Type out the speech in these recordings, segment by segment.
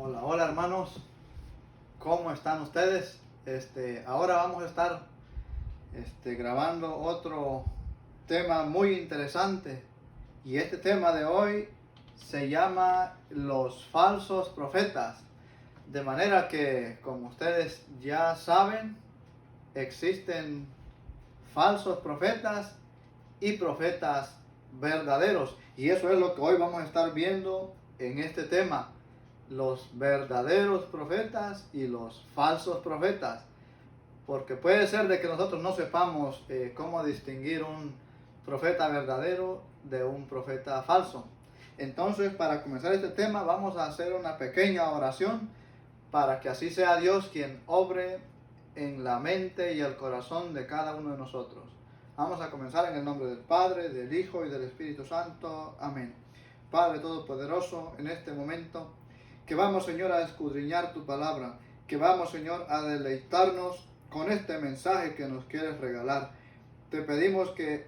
Hola, hola hermanos, ¿cómo están ustedes? Ahora vamos a estar grabando otro tema muy interesante y este tema de hoy se llama los falsos profetas. De manera que, como ustedes ya saben, existen falsos profetas y profetas verdaderos. Y eso es lo que hoy vamos a estar viendo en este tema. Los verdaderos profetas y los falsos profetas. Porque puede ser de que nosotros no sepamos cómo distinguir un profeta verdadero de un profeta falso. Entonces, para comenzar este tema, vamos a hacer una pequeña oración para que así sea Dios quien obre en la mente y el corazón de cada uno de nosotros. Vamos a comenzar en el nombre del Padre, del Hijo y del Espíritu Santo. Amén. Padre Todopoderoso, en este momento, que vamos, Señor, a escudriñar tu palabra, que vamos, Señor, a deleitarnos con este mensaje que nos quieres regalar. Te pedimos que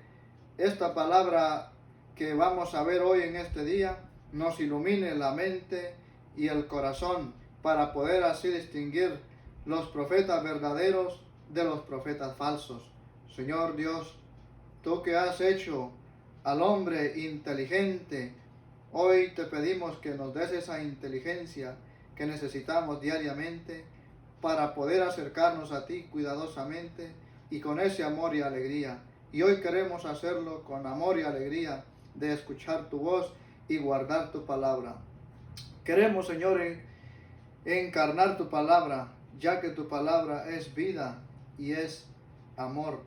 esta palabra que vamos a ver hoy en este día nos ilumine la mente y el corazón para poder así distinguir los profetas verdaderos de los profetas falsos. Señor Dios, tú que has hecho al hombre inteligente, hoy te pedimos que nos des esa inteligencia que necesitamos diariamente para poder acercarnos a ti cuidadosamente y con ese amor y alegría. Y hoy queremos hacerlo con amor y alegría de escuchar tu voz y guardar tu palabra. Queremos, Señor, encarnar tu palabra, ya que tu palabra es vida y es amor.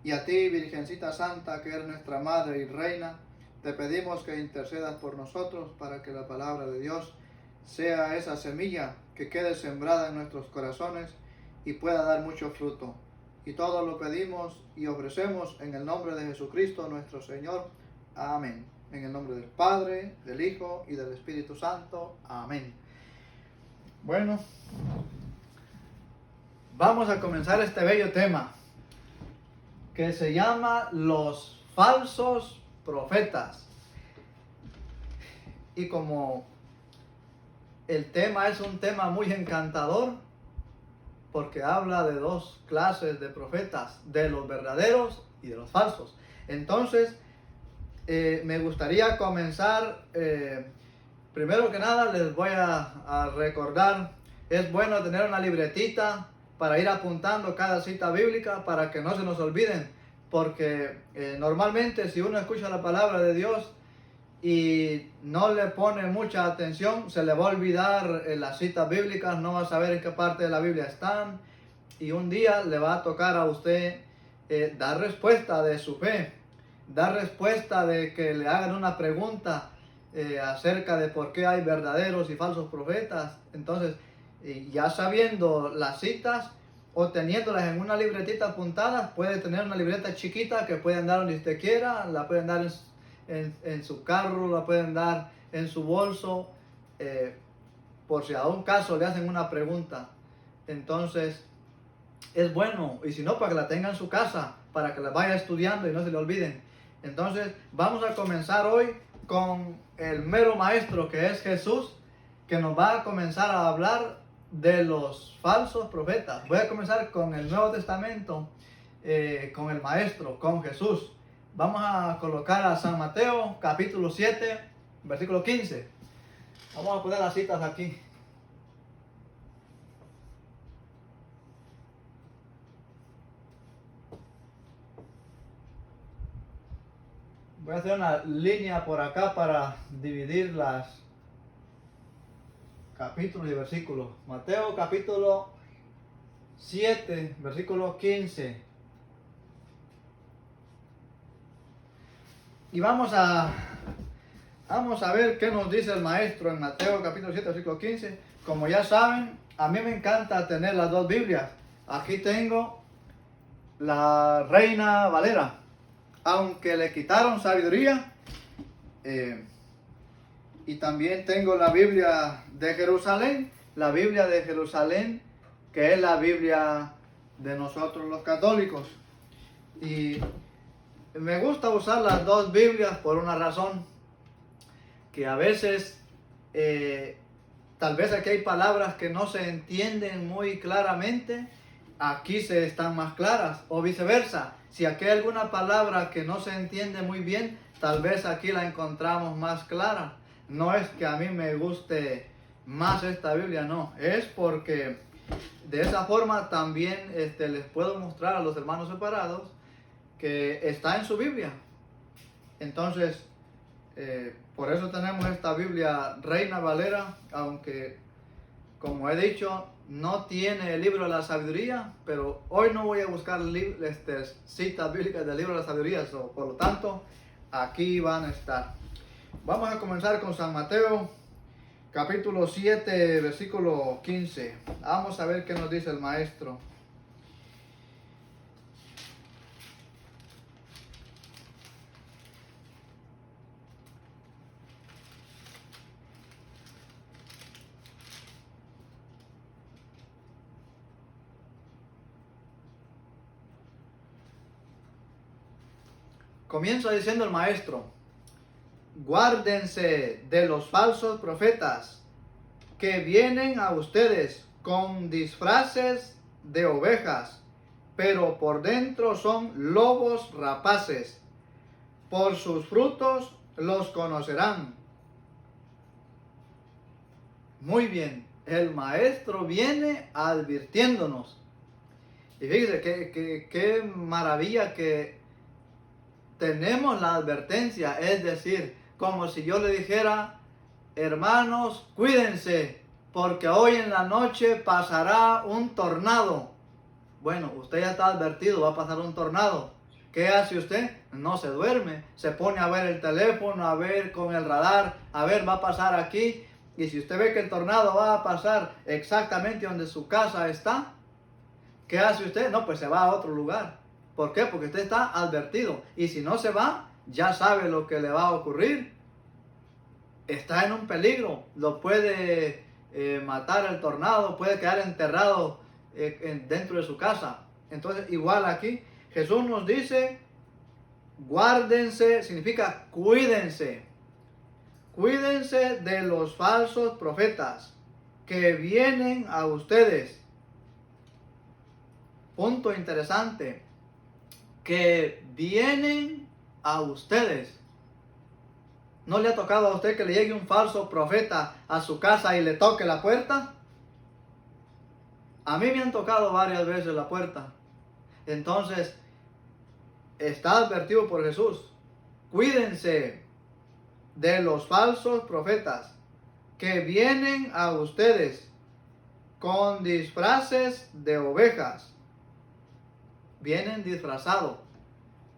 Y a ti, Virgencita Santa, que eres nuestra Madre y Reina, te pedimos que intercedas por nosotros para que la palabra de Dios sea esa semilla que quede sembrada en nuestros corazones y pueda dar mucho fruto. Y todo lo pedimos y ofrecemos en el nombre de Jesucristo nuestro Señor. Amén. En el nombre del Padre, del Hijo y del Espíritu Santo. Amén. Bueno, vamos a comenzar este bello tema que se llama los falsos profetas. Y como el tema es un tema muy encantador, porque habla de dos clases de profetas, de los verdaderos y de los falsos. Entonces, me gustaría comenzar, primero que nada les voy a recordar, es bueno tener una libretita para ir apuntando cada cita bíblica para que no se nos olviden, porque normalmente si uno escucha la palabra de Dios y no le pone mucha atención, se le va a olvidar las citas bíblicas, no va a saber en qué parte de la Biblia están, y un día le va a tocar a usted dar respuesta de su fe, dar respuesta de que le hagan una pregunta acerca de por qué hay verdaderos y falsos profetas. Entonces, ya sabiendo las citas o teniéndolas en una libretita apuntadas, puede tener una libreta chiquita que puede andar donde usted quiera, la pueden dar en su carro, la pueden dar en su bolso, por si a un caso le hacen una pregunta. Entonces, es bueno, y si no, para que la tenga en su casa, para que la vaya estudiando y no se le olviden. Entonces, vamos a comenzar hoy con el mero maestro que es Jesús, que nos va a comenzar a hablar de los falsos profetas. Voy a comenzar con el Nuevo Testamento, con el maestro, con Jesús. Vamos a colocar a San Mateo, capítulo 7, versículo 15. Vamos a poner las citas aquí. Voy a hacer una línea por acá para dividir las capítulos y versículos. Mateo capítulo 7, versículo 15. Y vamos a ver qué nos dice el maestro en Mateo capítulo 7, versículo 15. Como ya saben, a mí me encanta tener las dos Biblias. Aquí tengo la Reina Valera. Aunque le quitaron sabiduría, y también tengo la Biblia de Jerusalén, que es la Biblia de nosotros los católicos. Y me gusta usar las dos Biblias por una razón, que a veces Tal vez aquí hay palabras que no se entienden muy claramente, aquí se están más claras, o viceversa. Si aquí hay alguna palabra que no se entiende muy bien, tal vez aquí la encontramos más clara. No es que a mí me guste más esta Biblia, no. Es porque de esa forma también les puedo mostrar a los hermanos separados que está en su Biblia. Entonces, por eso tenemos esta Biblia Reina Valera, aunque, como he dicho, no tiene el libro de la sabiduría, pero hoy no voy a buscar citas bíblicas del libro de la sabiduría, por lo tanto, aquí van a estar. Vamos a comenzar con San Mateo, capítulo 7, versículo 15. Vamos a ver qué nos dice el maestro. Comienza diciendo el maestro: guárdense de los falsos profetas que vienen a ustedes con disfraces de ovejas, pero por dentro son lobos rapaces. Por sus frutos los conocerán. Muy bien, el maestro viene advirtiéndonos. Y fíjese qué maravilla que tenemos la advertencia, es decir, como si yo le dijera: hermanos, cuídense, porque hoy en la noche pasará un tornado. Bueno, usted ya está advertido, va a pasar un tornado. ¿Qué hace usted? No se duerme, se pone a ver el teléfono, a ver con el radar, a ver, va a pasar aquí. Y si usted ve que el tornado va a pasar exactamente donde su casa está, ¿qué hace usted? No, pues se va a otro lugar. ¿Por qué? Porque usted está advertido. Y si no se va, ya sabe lo que le va a ocurrir. Está en un peligro. Lo puede matar el tornado, puede quedar enterrado dentro de su casa. Entonces, igual aquí, Jesús nos dice: guárdense, significa cuídense. Cuídense de los falsos profetas que vienen a ustedes. Punto interesante. Que vienen a ustedes. ¿No le ha tocado a usted que le llegue un falso profeta a su casa y le toque la puerta? A mí me han tocado varias veces la puerta. Entonces, está advertido por Jesús: cuídense de los falsos profetas que vienen a ustedes con disfraces de ovejas. Vienen disfrazados.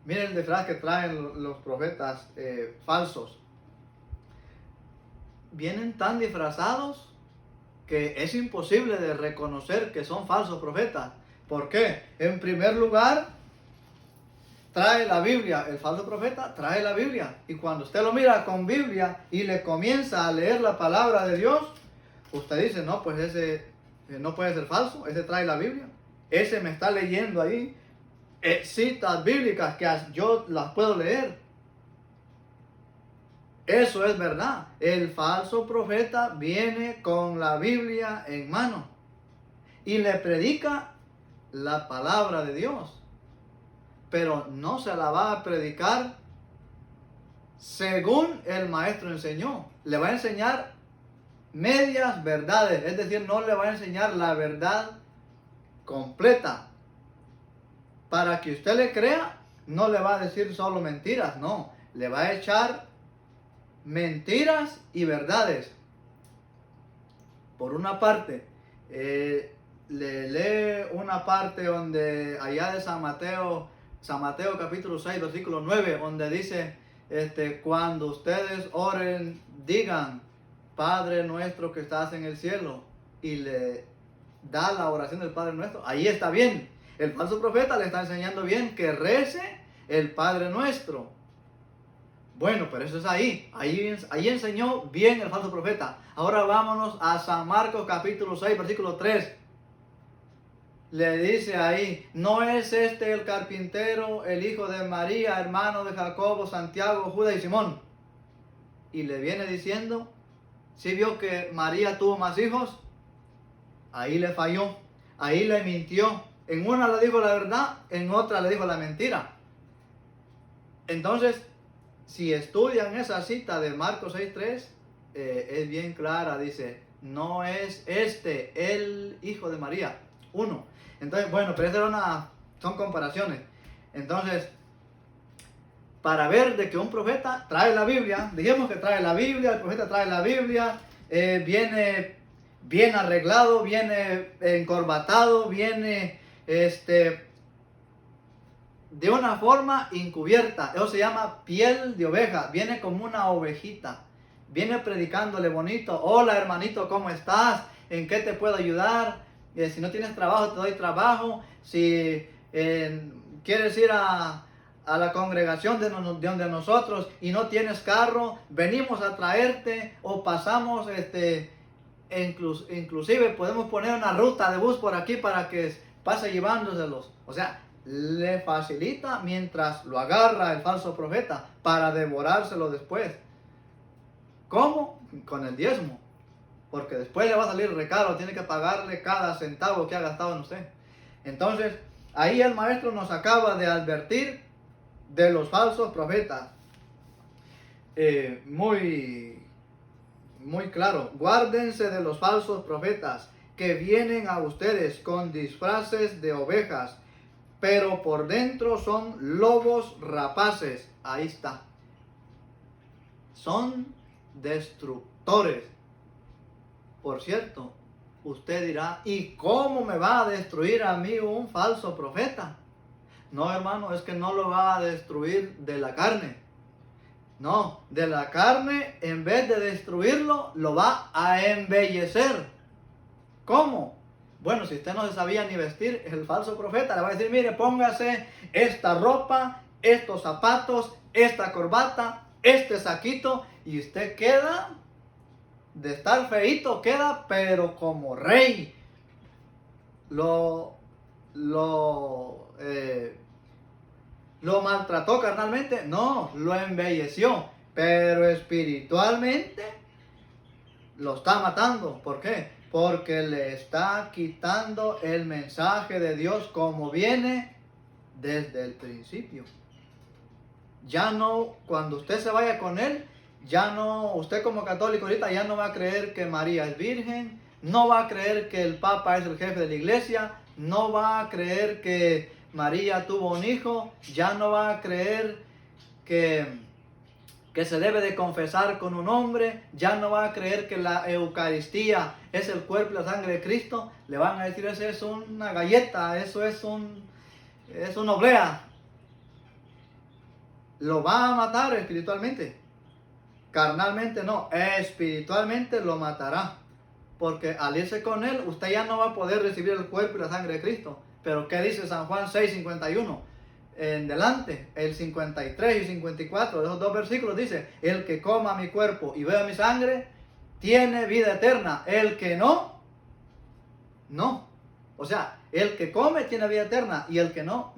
Miren el disfraz que traen los profetas falsos. Vienen tan disfrazados que es imposible de reconocer que son falsos profetas. ¿Por qué? En primer lugar, trae la Biblia. El falso profeta trae la Biblia. Y cuando usted lo mira con Biblia y le comienza a leer la palabra de Dios, usted dice: no, pues ese no puede ser falso, ese trae la Biblia. Ese me está leyendo ahí citas bíblicas que yo las puedo leer. Eso es verdad. El falso profeta viene con la Biblia en mano y le predica la palabra de Dios, pero no se la va a predicar según el maestro enseñó. Le va a enseñar medias verdades, es decir, no le va a enseñar la verdad completa. Para que usted le crea, no le va a decir solo mentiras, no, le va a echar mentiras y verdades. Por una parte, le lee una parte donde allá de San Mateo capítulo 6, versículo 9, donde dice, cuando ustedes oren, digan: Padre nuestro que estás en el cielo, y le da la oración del Padre nuestro. Ahí está bien. El falso profeta le está enseñando bien que rece el Padre nuestro. Bueno, pero eso es ahí enseñó bien el falso profeta. Ahora vámonos a San Marcos capítulo 6, versículo 3. Le dice ahí: ¿no es este el carpintero, el hijo de María, hermano de Jacobo, Santiago, Judas y Simón? Y le viene diciendo ¿Sí vio que María tuvo más hijos? Ahí le falló, ahí le mintió. En una le dijo la verdad, en otra le dijo la mentira. Entonces, si estudian esa cita de Marcos 6:3, es bien clara, dice, no es el hijo de María, uno. Entonces, bueno, pero son comparaciones. Entonces, para ver de que un profeta trae la Biblia, dijimos que trae la Biblia, el profeta trae la Biblia, viene bien arreglado, viene encorbatado, viene de una forma encubierta. Eso se llama piel de oveja. Viene como una ovejita. Viene predicándole bonito. Hola hermanito, ¿cómo estás? ¿En qué te puedo ayudar? Si no tienes trabajo, te doy trabajo. Si quieres ir a la congregación de donde nosotros y no tienes carro, venimos a traerte o pasamos, inclusive podemos poner una ruta de bus por aquí para que pase llevándoselos. O sea, le facilita mientras lo agarra el falso profeta para devorárselo después. ¿Cómo? Con el diezmo. Porque después le va a salir recaro, tiene que pagarle cada centavo que ha gastado en usted. Entonces, ahí el maestro nos acaba de advertir de los falsos profetas. Muy claro. Guárdense de los falsos profetas que vienen a ustedes con disfraces de ovejas, pero por dentro son lobos rapaces. Ahí está. Son destructores. Por cierto, usted dirá, ¿y cómo me va a destruir a mí un falso profeta? No, hermano, es que no lo va a destruir de la carne. No, de la carne, en vez de destruirlo, lo va a embellecer. ¿Cómo? Bueno, si usted no se sabía ni vestir, el falso profeta le va a decir, mire, póngase esta ropa, estos zapatos, esta corbata, este saquito, y usted queda, de estar feíto, queda, pero como rey. Lo maltrató carnalmente, no, lo embelleció, pero espiritualmente lo está matando. ¿Por qué? Porque le está quitando el mensaje de Dios como viene desde el principio. Ya no, cuando usted se vaya con él, ya no, usted como católico ahorita ya no va a creer que María es virgen, no va a creer que el Papa es el jefe de la iglesia, no va a creer que María tuvo un hijo, ya no va a creer que se debe de confesar con un hombre, ya no va a creer que la Eucaristía es el cuerpo y la sangre de Cristo. Le van a decir, eso es una galleta, eso es una oblea. Lo va a matar espiritualmente. Carnalmente no, espiritualmente lo matará. Porque al irse con él, usted ya no va a poder recibir el cuerpo y la sangre de Cristo. Pero ¿qué dice San Juan 6:51? En delante, el 53 y 54 de esos dos versículos dice, el que coma mi cuerpo y beba mi sangre, tiene vida eterna. El que no. O sea, el que come tiene vida eterna y el que no.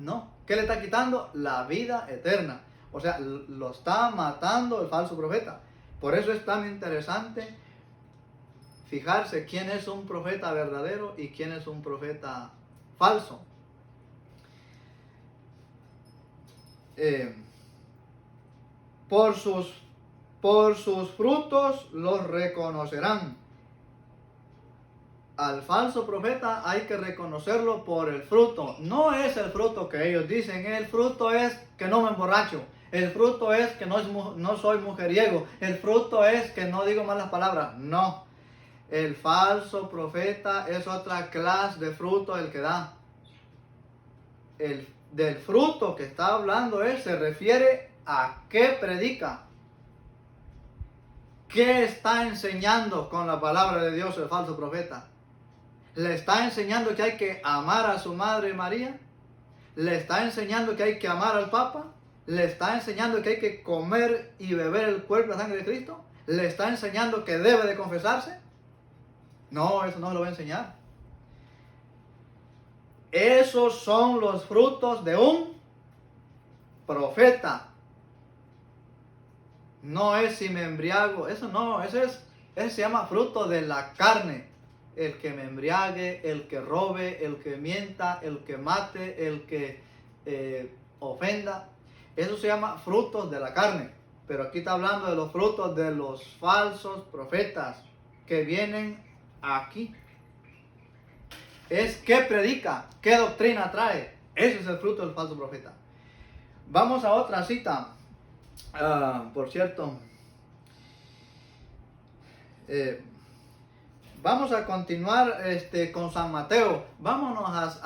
¿Qué le está quitando? La vida eterna. O sea, lo está matando el falso profeta. Por eso es tan interesante fijarse quién es un profeta verdadero y quién es un profeta falso. Por sus frutos los reconocerán. Al falso profeta hay que reconocerlo por el fruto. No es el fruto que ellos dicen, el fruto es que no me emborracho, el fruto es que no soy mujeriego, el fruto es que no digo malas palabras. No, el falso profeta es otra clase de fruto el que da. Del fruto que está hablando él se refiere a qué predica, qué está enseñando con la palabra de Dios el falso profeta. ¿Le está enseñando que hay que amar a su madre María? ¿Le está enseñando que hay que amar al Papa? ¿Le está enseñando que hay que comer y beber el cuerpo y la sangre de Cristo? ¿Le está enseñando que debe de confesarse? No, eso no lo va a enseñar. Esos son los frutos de un profeta. No es si me embriago, eso no, eso es Ese se llama fruto de la carne. El que me embriague, el que robe, el que mienta, el que mate, el que ofenda. Eso se llama frutos de la carne. Pero aquí está hablando de los frutos de los falsos profetas que vienen aquí. Es qué predica, qué doctrina trae. Ese es el fruto del falso profeta. Vamos a otra cita. Por cierto, vamos a continuar con San Mateo. Vámonos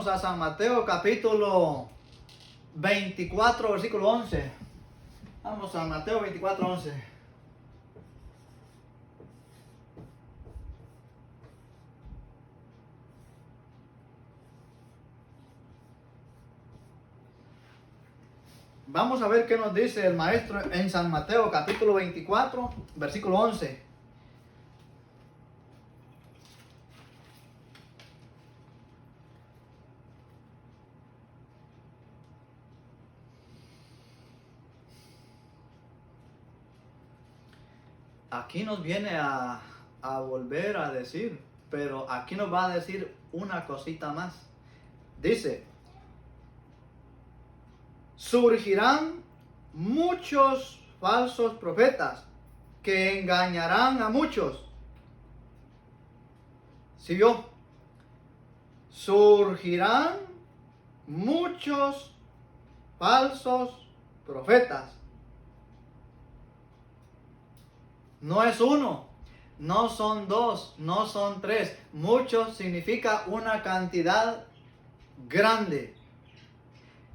a San Mateo capítulo 24, versículo 11. Vamos a Mateo 24, 11. Vamos a ver qué nos dice el maestro en San Mateo capítulo 24, versículo 11. Aquí nos viene a volver a decir, pero aquí nos va a decir una cosita más. Dice, surgirán muchos falsos profetas que engañarán a muchos. ¿Sí vio? Surgirán muchos falsos profetas. No es uno, no son dos, no son tres. Muchos significa una cantidad grande.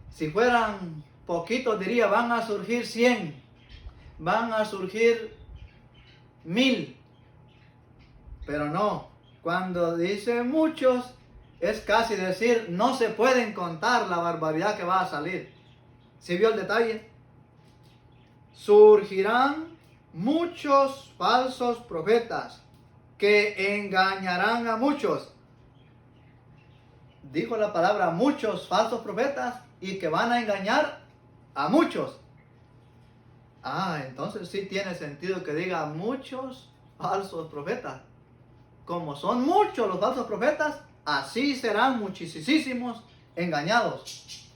Si fueran poquitos, diría, van a surgir 100, van a surgir 1000. Pero no, cuando dice muchos, es casi decir, no se pueden contar la barbaridad que va a salir. ¿Sí vio el detalle? Surgirán muchos falsos profetas que engañarán a muchos. Dijo la palabra muchos falsos profetas y que van a engañar a muchos. Entonces sí tiene sentido que diga muchos falsos profetas. Como son muchos los falsos profetas, así serán muchísimos engañados.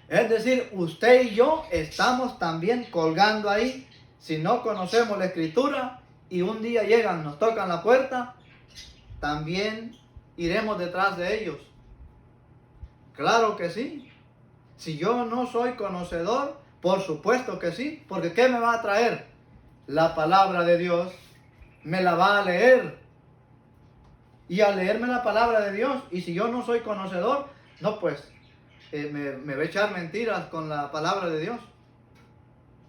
Es decir, usted y yo estamos también colgando ahí. Si no conocemos la Escritura y un día llegan, nos tocan la puerta, también iremos detrás de ellos. Claro que sí. Si yo no soy conocedor, por supuesto que sí. Porque ¿qué me va a traer? La palabra de Dios. Me la va a leer. Y al leerme la palabra de Dios, y si yo no soy conocedor, no pues, me va a echar mentiras con la palabra de Dios.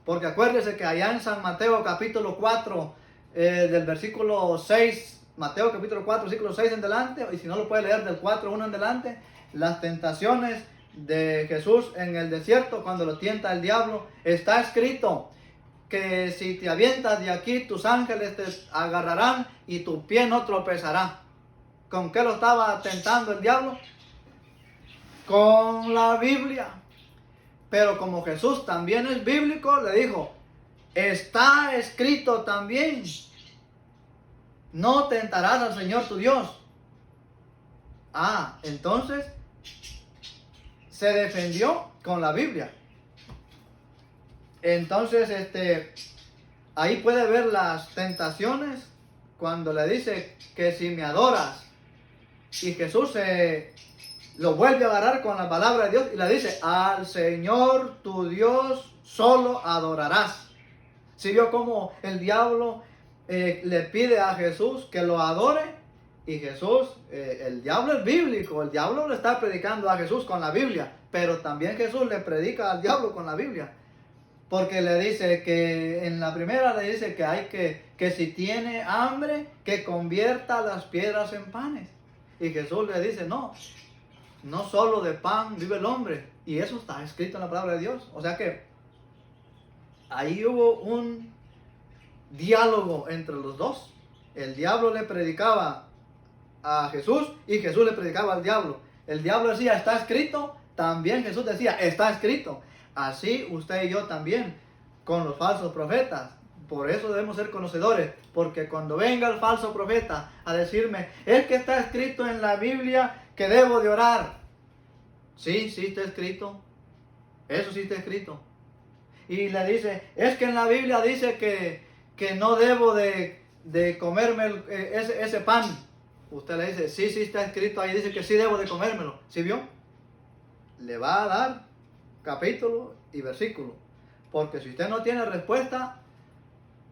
Porque acuérdese que allá en San Mateo capítulo 4, del versículo 6, Mateo capítulo 4, versículo 6 en adelante, y si no lo puede leer del 4:1 en adelante, las tentaciones de Jesús en el desierto cuando lo tienta el diablo, está escrito que si te avientas de aquí, tus ángeles te agarrarán y tu pie no tropezará. ¿Con qué lo estaba tentando el diablo? Con la Biblia. Pero como Jesús también es bíblico, le dijo, está escrito también, no tentarás al Señor tu Dios. Entonces se defendió con la Biblia. Entonces, ahí puede ver las tentaciones cuando le dice que si me adoras, y Jesús lo vuelve a agarrar con la palabra de Dios y le dice, al Señor tu Dios solo adorarás. ¿Sí vio cómo el diablo le pide a Jesús que lo adore? Y Jesús, el diablo es bíblico, el diablo le está predicando a Jesús con la Biblia, pero también Jesús le predica al diablo con la Biblia. Porque le dice que, en la primera le dice que hay que si tiene hambre, que convierta las piedras en panes. Y Jesús le dice, no solo de pan vive el hombre. Y eso está escrito en la palabra de Dios. O sea que ahí hubo un diálogo entre los dos. El diablo le predicaba a Jesús y Jesús le predicaba al diablo. El diablo decía, está escrito. También Jesús decía, está escrito. Así usted y yo también. con los falsos profetas. Por eso debemos ser conocedores, porque cuando venga el falso profeta a decirme, es que está escrito en la Biblia que debo de orar. Sí, sí está escrito. Eso sí está escrito. Y le dice, es que en la Biblia dice que no debo de comerme ese pan. Usted le dice, sí, sí está escrito, ahí dice que sí debo de comérmelo. ¿Sí vio? Le va a dar capítulo y versículo. Porque si usted no tiene respuesta,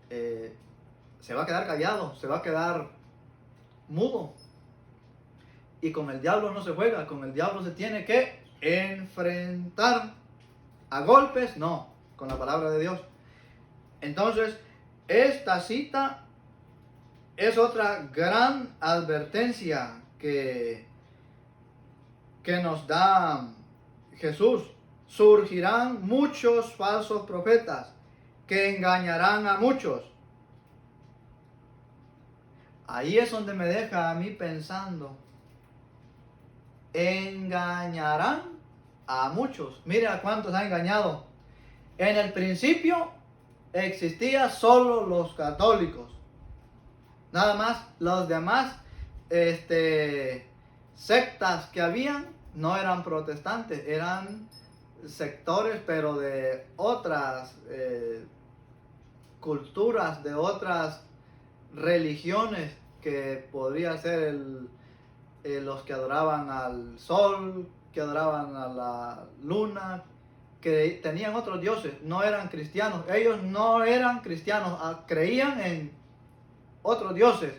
se va a quedar callado, se va a quedar mudo. Y con el diablo no se juega, con el diablo se tiene que enfrentar. A golpes, no, con la palabra de Dios. Entonces, esta cita es otra gran advertencia que nos da Jesús. Surgirán muchos falsos profetas que engañarán a muchos. Ahí es donde me deja a mí pensando. Engañarán a muchos. Mira a cuántos ha engañado. En el principio existía solo los católicos. Nada más, los demás sectas que habían no eran protestantes, eran sectores, pero de otras culturas, de otras religiones, que podría ser los que adoraban al sol, que adoraban a la luna, que tenían otros dioses, no eran cristianos. Ellos no eran cristianos, creían en otros dioses,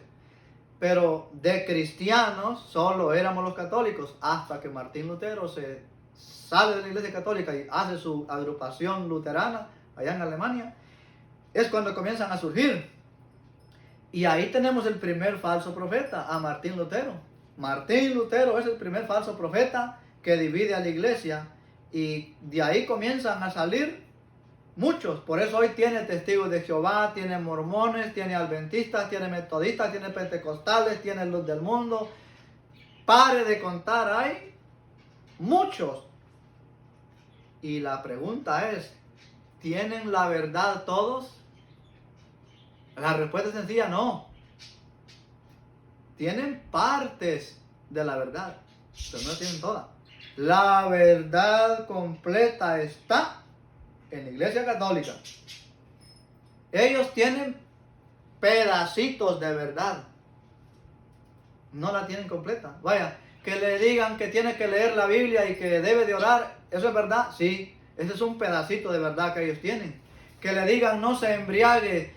pero de cristianos solo éramos los católicos, hasta que Martín Lutero se sale de la iglesia católica y hace su agrupación luterana allá en Alemania. Es cuando comienzan a surgir, y ahí tenemos el primer falso profeta, a Martín Lutero. Martín Lutero es el primer falso profeta que divide a la iglesia, y de ahí comienzan a salir muchos. Por eso hoy tiene testigos de Jehová, tiene mormones, tiene adventistas, tiene metodistas, tiene pentecostales, tiene luz del mundo. Pare de contar, hay muchos. Y la pregunta es, ¿tienen la verdad todos? La respuesta es sencilla, no. Tienen partes de la verdad, pero no tienen toda. La verdad completa está en la iglesia católica. Ellos tienen pedacitos de verdad, no la tienen completa. Vaya, que le digan que tiene que leer la Biblia y que debe de orar, ¿eso es verdad? Sí, ese es un pedacito de verdad que ellos tienen. Que le digan no se embriague,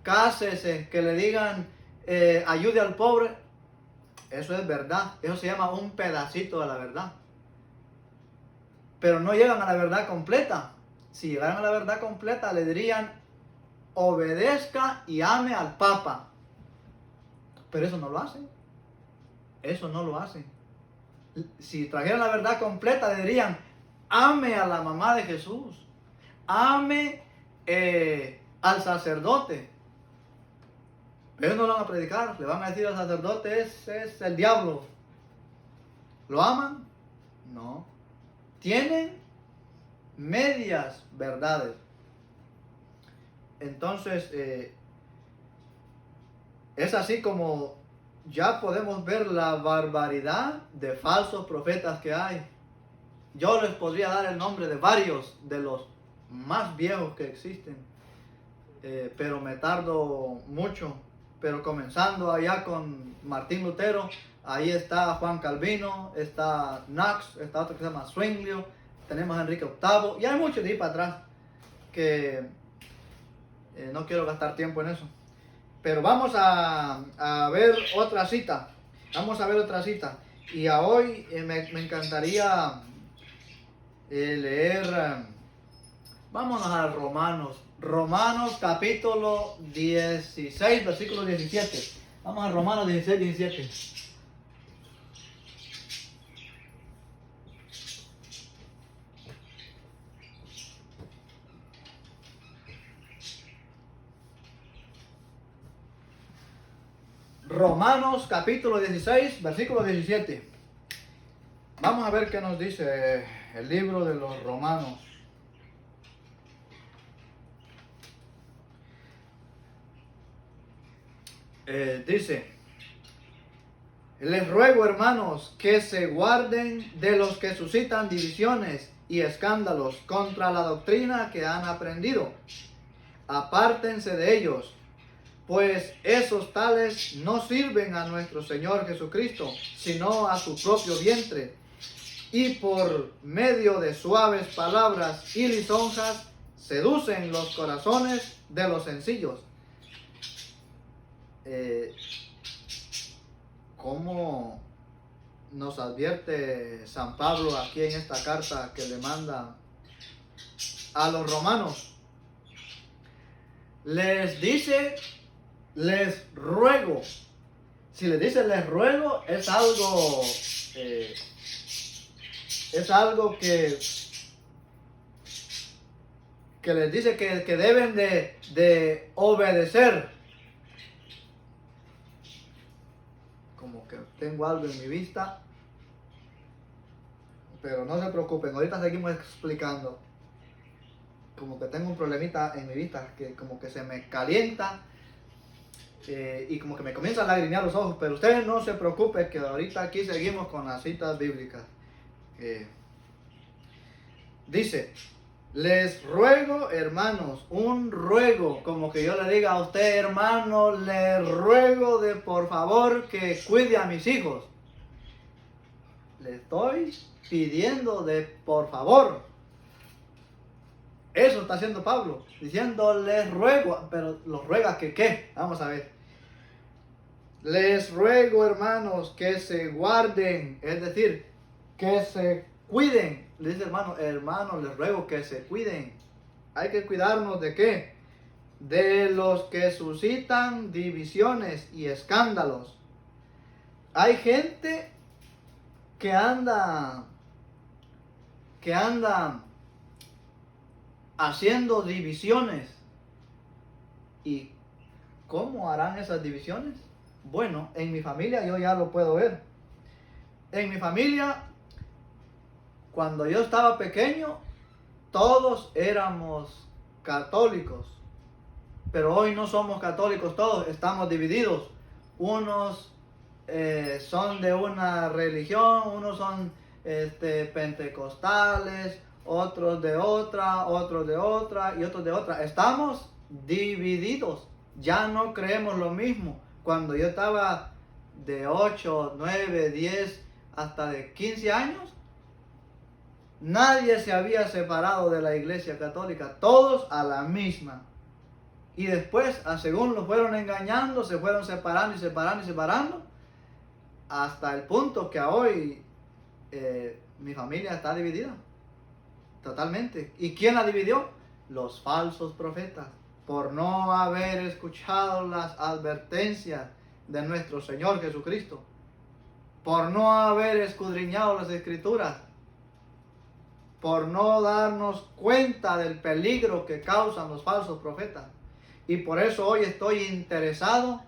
cásese, que le digan ayude al pobre, eso es verdad. Eso se llama un pedacito de la verdad. Pero no llegan a la verdad completa. Si llegaran a la verdad completa, le dirían obedezca y ame al Papa. Pero eso no lo hacen. Eso no lo hacen. Si trajeran la verdad completa, le dirían ame a la mamá de Jesús. Ame al sacerdote. Ellos no lo van a predicar. Le van a decir al sacerdote, ese es el diablo. ¿Lo aman? No. Tienen medias verdades. Entonces, es así como ya podemos ver la barbaridad de falsos profetas que hay. Yo les podría dar el nombre de varios de los más viejos que existen, pero me tardo mucho. Pero comenzando allá con Martín Lutero, ahí está Juan Calvino, está Knox, está otro que se llama Zwinglio, tenemos a Enrique VIII, y hay muchos de ahí para atrás que no quiero gastar tiempo en eso. Pero vamos a ver otra cita. Vamos a ver otra cita. Y a hoy me encantaría leer. Vámonos a Romanos. Romanos capítulo 16, versículo 17. Vamos a Romanos 16, 17. Romanos capítulo 16, versículo 17. Vamos a ver qué nos dice el libro de los Romanos. Dice, les ruego, hermanos, que se guarden de los que suscitan divisiones y escándalos contra la doctrina que han aprendido. Apártense de ellos, pues esos tales no sirven a nuestro Señor Jesucristo, sino a su propio vientre, y por medio de suaves palabras y lisonjas seducen los corazones de los sencillos. ¿Cómo nos advierte San Pablo aquí en esta carta que le manda a los romanos? Les dice, les ruego. Si les dice les ruego, es algo que les dice que deben de obedecer. Como que tengo algo en mi vista, pero no se preocupen, ahorita seguimos explicando. Como que tengo un problemita en mi vista, que como que se me calienta y como que me comienza a lagrimear los ojos, pero ustedes no se preocupen, que ahorita aquí seguimos con las citas bíblicas. Dice, les ruego, hermanos, un ruego, como que yo le diga a usted, hermano, le ruego de por favor que cuide a mis hijos. Le estoy pidiendo de por favor. Eso está haciendo Pablo, diciendo les ruego, pero los ruega que ¿qué? Vamos a ver. Les ruego, hermanos, que se guarden, es decir, que se cuiden. Le dice hermano, les ruego que se cuiden. Hay que cuidarnos ¿de qué? De los que suscitan divisiones y escándalos. Hay gente que anda haciendo divisiones. ¿Y cómo harán esas divisiones? Bueno, en mi familia yo ya lo puedo ver. En mi familia, cuando yo estaba pequeño, todos éramos católicos. Pero hoy no somos católicos todos, estamos divididos. Unos son de una religión, unos son pentecostales, otros de otra y otros de otra. Estamos divididos, ya no creemos lo mismo. Cuando yo estaba de 8, 9, 10, hasta de 15 años, nadie se había separado de la Iglesia Católica, todos a la misma. Y después, según los fueron engañando, se fueron separando y separando, hasta el punto que hoy mi familia está dividida, totalmente. ¿Y quién la dividió? Los falsos profetas, por no haber escuchado las advertencias de nuestro Señor Jesucristo, por no haber escudriñado las Escrituras, por no darnos cuenta del peligro que causan los falsos profetas. Y por eso hoy estoy interesado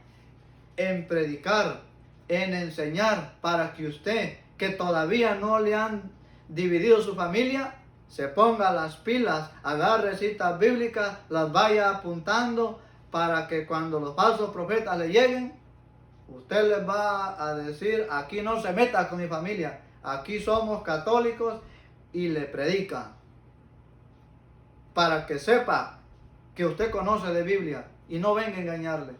en predicar, en enseñar, para que usted, que todavía no le han dividido su familia, se ponga las pilas, agarre citas bíblicas, las vaya apuntando, para que cuando los falsos profetas le lleguen, usted les va a decir, aquí no se meta con mi familia, aquí somos católicos, y le predica, para que sepa que usted conoce de Biblia y no venga a engañarle.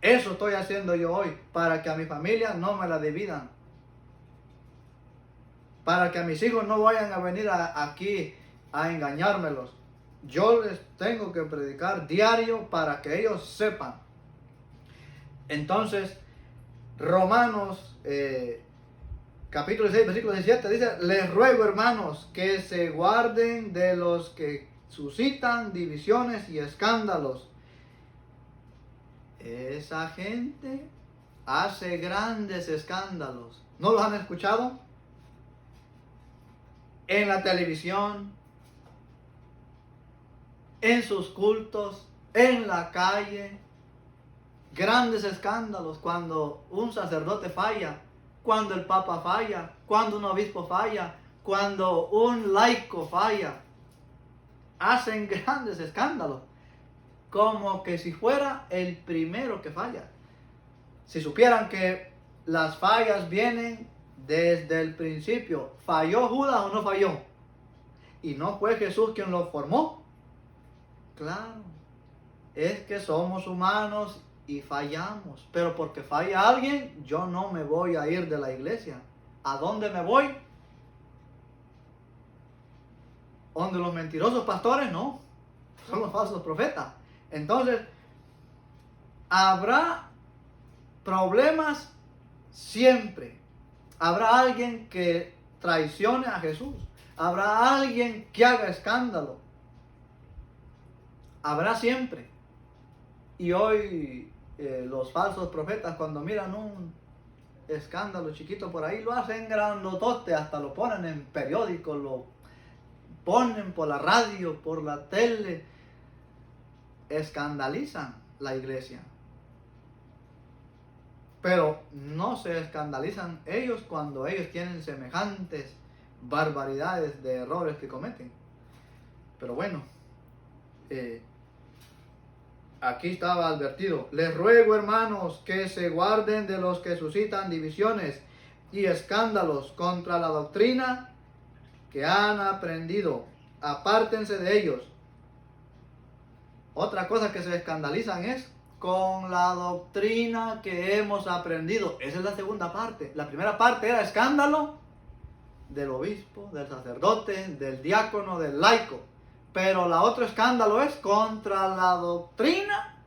Eso estoy haciendo yo hoy, para que a mi familia no me la dividan, para que a mis hijos no vayan a venir aquí a engañármelos. Yo les tengo que predicar diario para que ellos sepan. Entonces, Romanos capítulo 6, versículo 17 dice, les ruego, hermanos, que se guarden de los que suscitan divisiones y escándalos. Esa gente hace grandes escándalos. ¿No los han escuchado? En la televisión, en sus cultos, en la calle. Grandes escándalos cuando un sacerdote falla, cuando el papa falla, cuando un obispo falla, cuando un laico falla. Hacen grandes escándalos. como que si fuera el primero que falla. Si supieran que las fallas vienen desde el principio. ¿Falló Judas o no falló? ¿Y no fue Jesús quien lo formó? Claro, es que somos humanos y fallamos. Pero porque falla alguien, yo no me voy a ir de la iglesia. ¿A dónde me voy? ¿Donde los mentirosos pastores? No, son los falsos profetas. Entonces, habrá problemas siempre. Habrá alguien que traicione a Jesús. Habrá alguien que haga escándalo. Habrá siempre. Y hoy los falsos profetas, cuando miran un escándalo chiquito por ahí, lo hacen grandotote, hasta lo ponen en periódicos, lo ponen por la radio, por la tele. Escandalizan la iglesia. Pero no se escandalizan ellos cuando ellos tienen semejantes barbaridades de errores que cometen. Pero bueno, aquí estaba advertido: les ruego, hermanos, que se guarden de los que suscitan divisiones y escándalos contra la doctrina que han aprendido. Apártense de ellos. Otra cosa que se escandalizan es con la doctrina que hemos aprendido. Esa es la segunda parte. La primera parte era escándalo del obispo, del sacerdote, del diácono, del laico. Pero la otro escándalo es contra la doctrina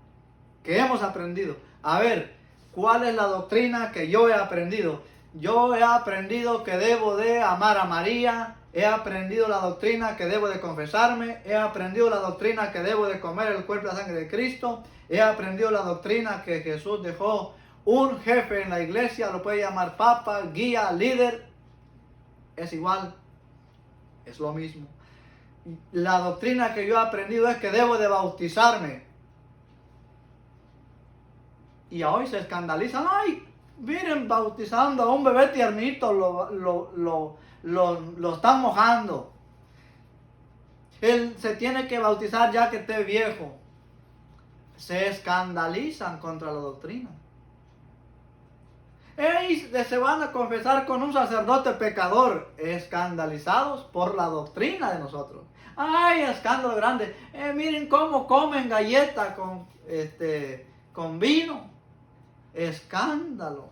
que hemos aprendido. A ver, ¿cuál es la doctrina que yo he aprendido? Yo he aprendido que debo de amar a María. He aprendido la doctrina que debo de confesarme. He aprendido la doctrina que debo de comer el cuerpo y la sangre de Cristo. He aprendido la doctrina que Jesús dejó un jefe en la iglesia. Lo puede llamar papa, guía, líder. Es igual. Es lo mismo. La doctrina que yo he aprendido es que debo de bautizarme. Y hoy se escandalizan. ¡Ay! Miren, bautizando a un bebé tiernito, lo están mojando. Él se tiene que bautizar ya que esté viejo. Se escandalizan contra la doctrina. Se van a confesar con un sacerdote pecador, escandalizados por la doctrina de nosotros. ¡Ay, escándalo grande! Miren cómo comen galletas con vino. Escándalo.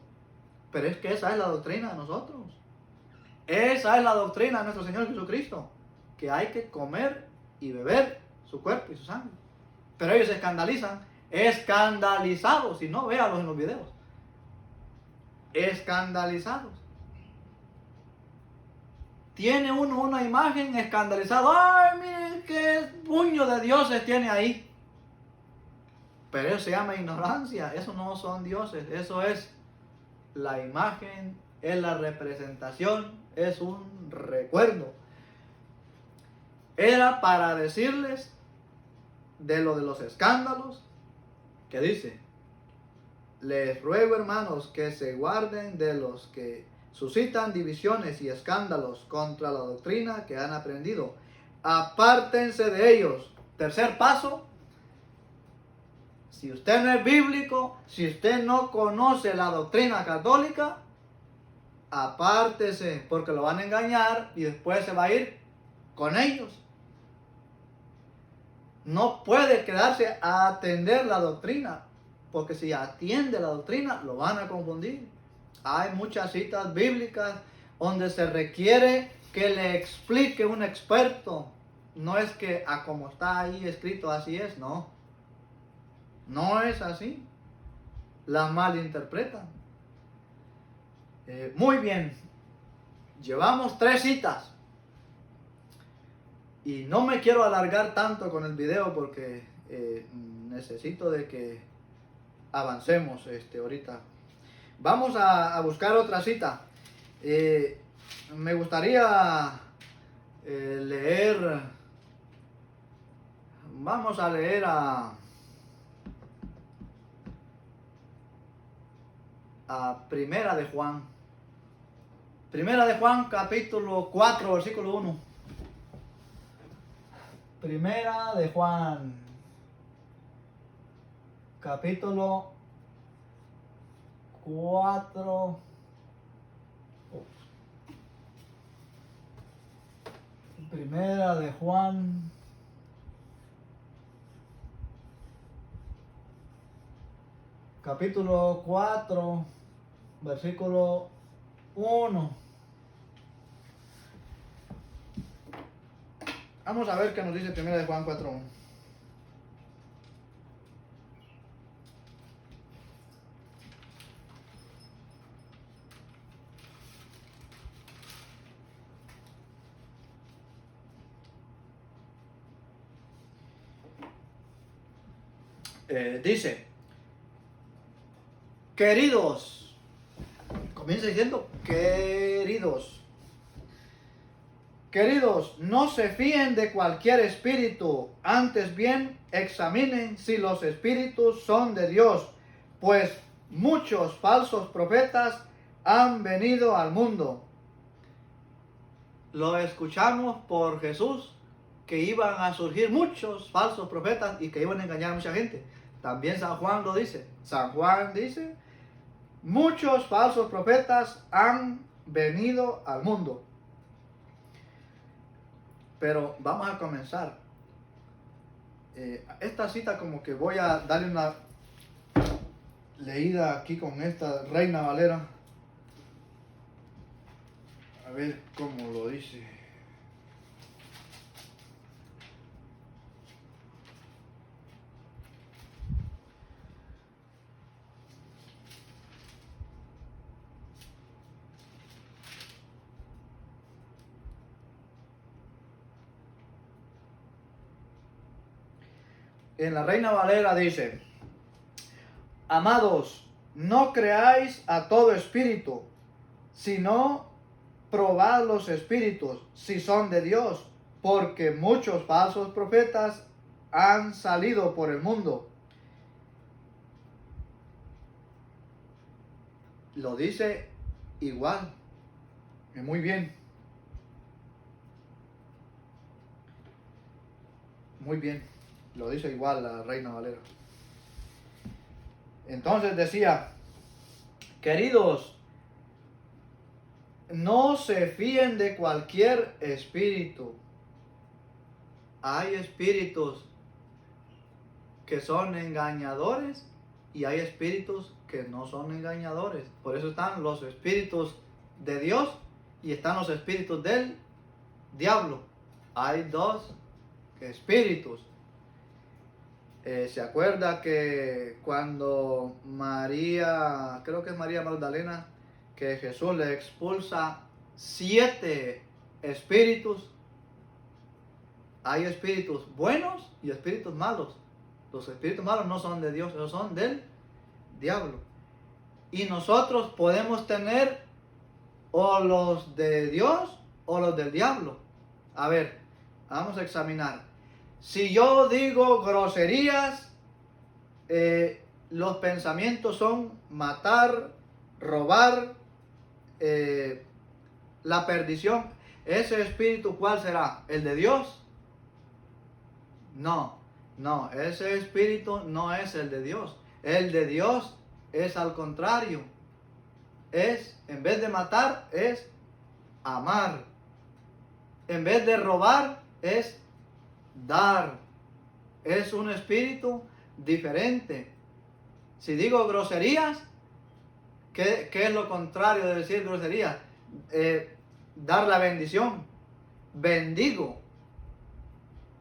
Pero es que esa es la doctrina de nosotros. Esa es la doctrina de nuestro Señor Jesucristo. Que hay que comer y beber su cuerpo y su sangre. Pero ellos se escandalizan. Escandalizados. Si no, véalos en los videos. Escandalizados. Tiene uno una imagen escandalizada. ¡Ay, miren qué puño de dioses tiene ahí! Pero eso se llama ignorancia. Eso no son dioses. Eso es la imagen, es la representación, es un recuerdo. Era para decirles de lo de los escándalos, que dice: les ruego, hermanos, que se guarden de los que suscitan divisiones y escándalos contra la doctrina que han aprendido. Apártense de ellos. Tercer paso: si usted no es bíblico, si usted no conoce la doctrina católica, apártese, porque lo van a engañar y después se va a ir con ellos. No puede quedarse a atender la doctrina, porque si atiende la doctrina, lo van a confundir. Hay muchas citas bíblicas donde se requiere que le explique un experto. No es que como está ahí escrito así es, no. No es así. La malinterpretan. Muy bien. Llevamos 3 citas. Y no me quiero alargar tanto con el video porque necesito de que avancemos ahorita. Vamos a buscar otra cita. Me gustaría leer. Vamos a leer a Primera de Juan. Primera de Juan, capítulo 4, versículo 1. Primera de Juan, capítulo 4. Primera de Juan. Capítulo 4, versículo 1. Vamos a ver qué nos dice Primera de Juan 4:1. Dice, queridos, comienza diciendo, queridos, no se fíen de cualquier espíritu, antes bien examinen si los espíritus son de Dios, pues muchos falsos profetas han venido al mundo. Lo escuchamos por Jesús, que iban a surgir muchos falsos profetas y que iban a engañar a mucha gente. También San Juan lo dice. San Juan dice, muchos falsos profetas han venido al mundo. Pero vamos a comenzar. Esta cita como que voy a darle una leída aquí con esta Reina Valera. A ver cómo lo dice. En la Reina Valera dice, amados, no creáis a todo espíritu, sino probad los espíritus, si son de Dios, porque muchos falsos profetas han salido por el mundo. Lo dice igual, muy bien. Muy bien, lo dice igual la Reina Valera. Entonces decía, queridos, no se fíen de cualquier espíritu. Hay espíritus que son engañadores y hay espíritus que no son engañadores. Por eso están los espíritus de Dios y están los espíritus del diablo. Hay dos espíritus. ¿Se acuerda que cuando María, creo que es María Magdalena, que Jesús le expulsa 7 espíritus? Hay espíritus buenos y espíritus malos. Los espíritus malos no son de Dios, ellos son del diablo. Y nosotros podemos tener o los de Dios o los del diablo. A ver, vamos a examinar. Si yo digo groserías, los pensamientos son matar, robar, la perdición. ¿Ese espíritu cuál será? ¿El de Dios? No, ese espíritu no es el de Dios. El de Dios es al contrario. En vez de matar, es amar. En vez de robar, es dar. Es un espíritu diferente. Si digo groserías, ¿qué es lo contrario de decir groserías? Dar la bendición. Bendigo.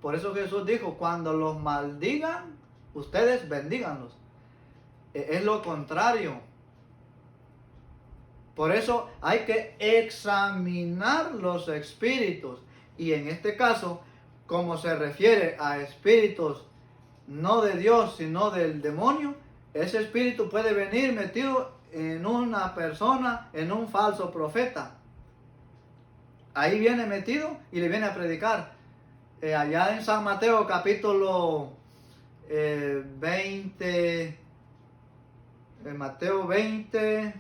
Por eso Jesús dijo, cuando los maldigan, ustedes bendíganlos. Es lo contrario. Por eso hay que examinar los espíritus. Y en este caso, como se refiere a espíritus no de Dios, sino del demonio, ese espíritu puede venir metido en una persona, en un falso profeta. Ahí viene metido y le viene a predicar. Allá en San Mateo capítulo 20, en Mateo 20,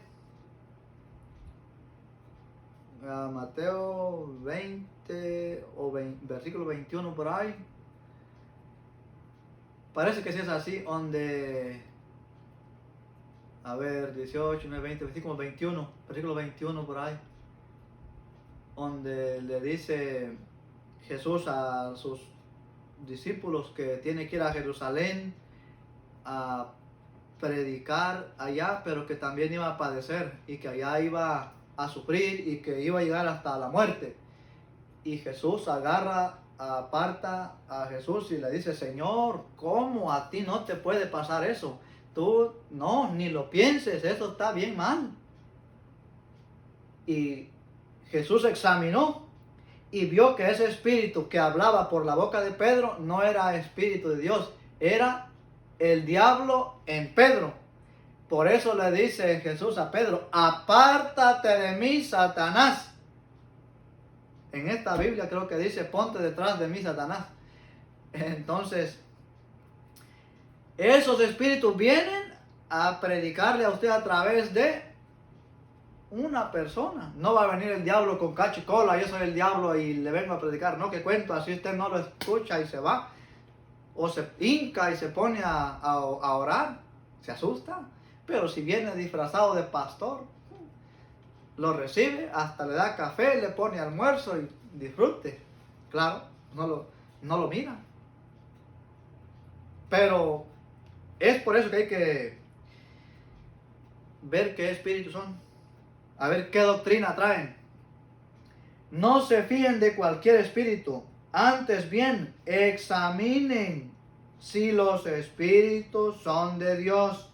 Mateo 20 o versículo 21 por ahí. Parece que sí es así, donde a ver, 18, 19, 20, versículo 21 por ahí, donde le dice Jesús a sus discípulos que tiene que ir a Jerusalén a predicar allá, pero que también iba a padecer y que allá iba a sufrir y que iba a llegar hasta la muerte. Y Jesús aparta a Jesús y le dice: Señor, ¿cómo a ti no te puede pasar eso? Tú no, ni lo pienses, eso está bien mal. Y Jesús examinó y vio que ese espíritu que hablaba por la boca de Pedro no era espíritu de Dios, era el diablo en Pedro. Por eso le dice Jesús a Pedro: apártate de mí, Satanás. En esta Biblia creo que dice: ponte detrás de mí, Satanás. Entonces, esos espíritus vienen a predicarle a usted a través de una persona. No va a venir el diablo con cacho y cola: yo soy el diablo y le vengo a predicar. No, que cuento, así usted no lo escucha y se va. O se hinca y se pone a orar, se asusta. Pero si viene disfrazado de pastor, lo recibe, hasta le da café, le pone almuerzo y disfrute. Claro, no lo mira. Pero es por eso que hay que ver qué espíritus son, a ver qué doctrina traen. No se fíen de cualquier espíritu, antes bien examinen si los espíritus son de Dios.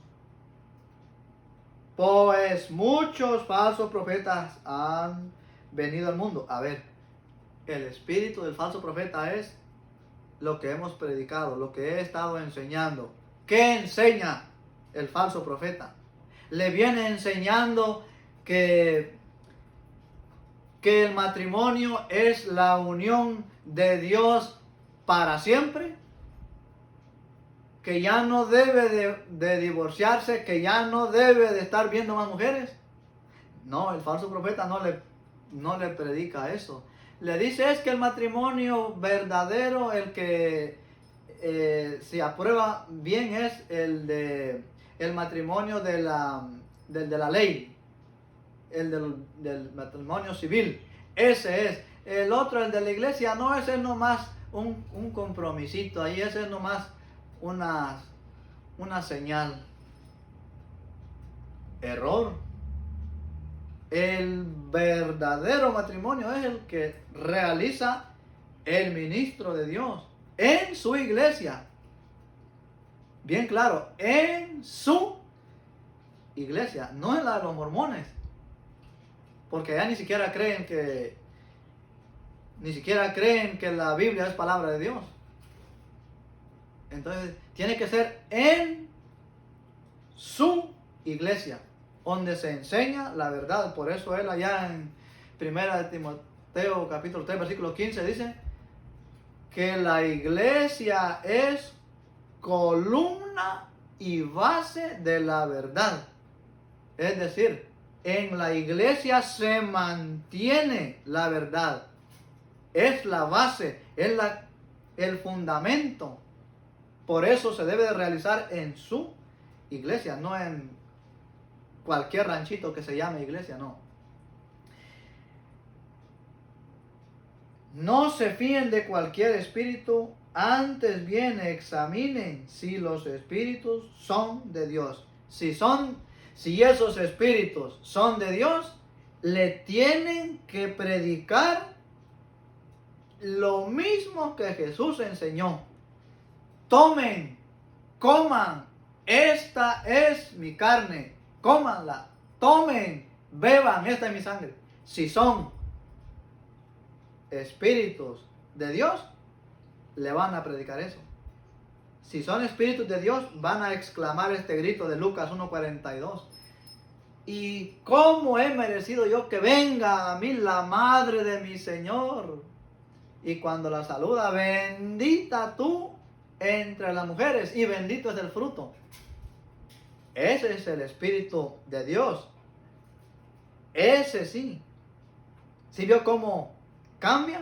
Pues muchos falsos profetas han venido al mundo. A ver, el espíritu del falso profeta es lo que hemos predicado, lo que he estado enseñando. ¿Qué enseña el falso profeta? Le viene enseñando que el matrimonio es la unión de Dios para siempre, que ya no debe de divorciarse, que ya no debe de estar viendo más mujeres. No, el falso profeta no le predica eso. Le dice es que el matrimonio verdadero, el que se aprueba bien, es el matrimonio de la ley, el del matrimonio civil. Ese es. El otro, el de la iglesia, no, ese es nomás un compromisito ahí, ese es nomás una señal. Error. El verdadero matrimonio es el que realiza el ministro de Dios en su iglesia. Bien claro, en su iglesia, no en la de los mormones, porque ya ni siquiera creen que la Biblia es palabra de Dios. Entonces tiene que ser en su iglesia, donde se enseña la verdad. Por eso él allá en 1 Timoteo capítulo 3 versículo 15 dice que la iglesia es columna y base de la verdad. Es decir, en la iglesia se mantiene la verdad. Es la base, es el fundamento. Por eso se debe de realizar en su iglesia, no en cualquier ranchito que se llame iglesia, no. No se fíen de cualquier espíritu, antes bien examinen si los espíritus son de Dios. Si esos espíritus son de Dios, le tienen que predicar lo mismo que Jesús enseñó. Tomen, coman, esta es mi carne, cómanla, tomen, beban, esta es mi sangre. Si son espíritus de Dios, le van a predicar eso. Si son espíritus de Dios, van a exclamar este grito de Lucas 1:42. ¿Y cómo he merecido yo que venga a mí la madre de mi Señor? Y cuando la saluda: bendita tú entre las mujeres y bendito es el fruto. Ese es el Espíritu de Dios. Ese sí. ¿Sí vio cómo cambia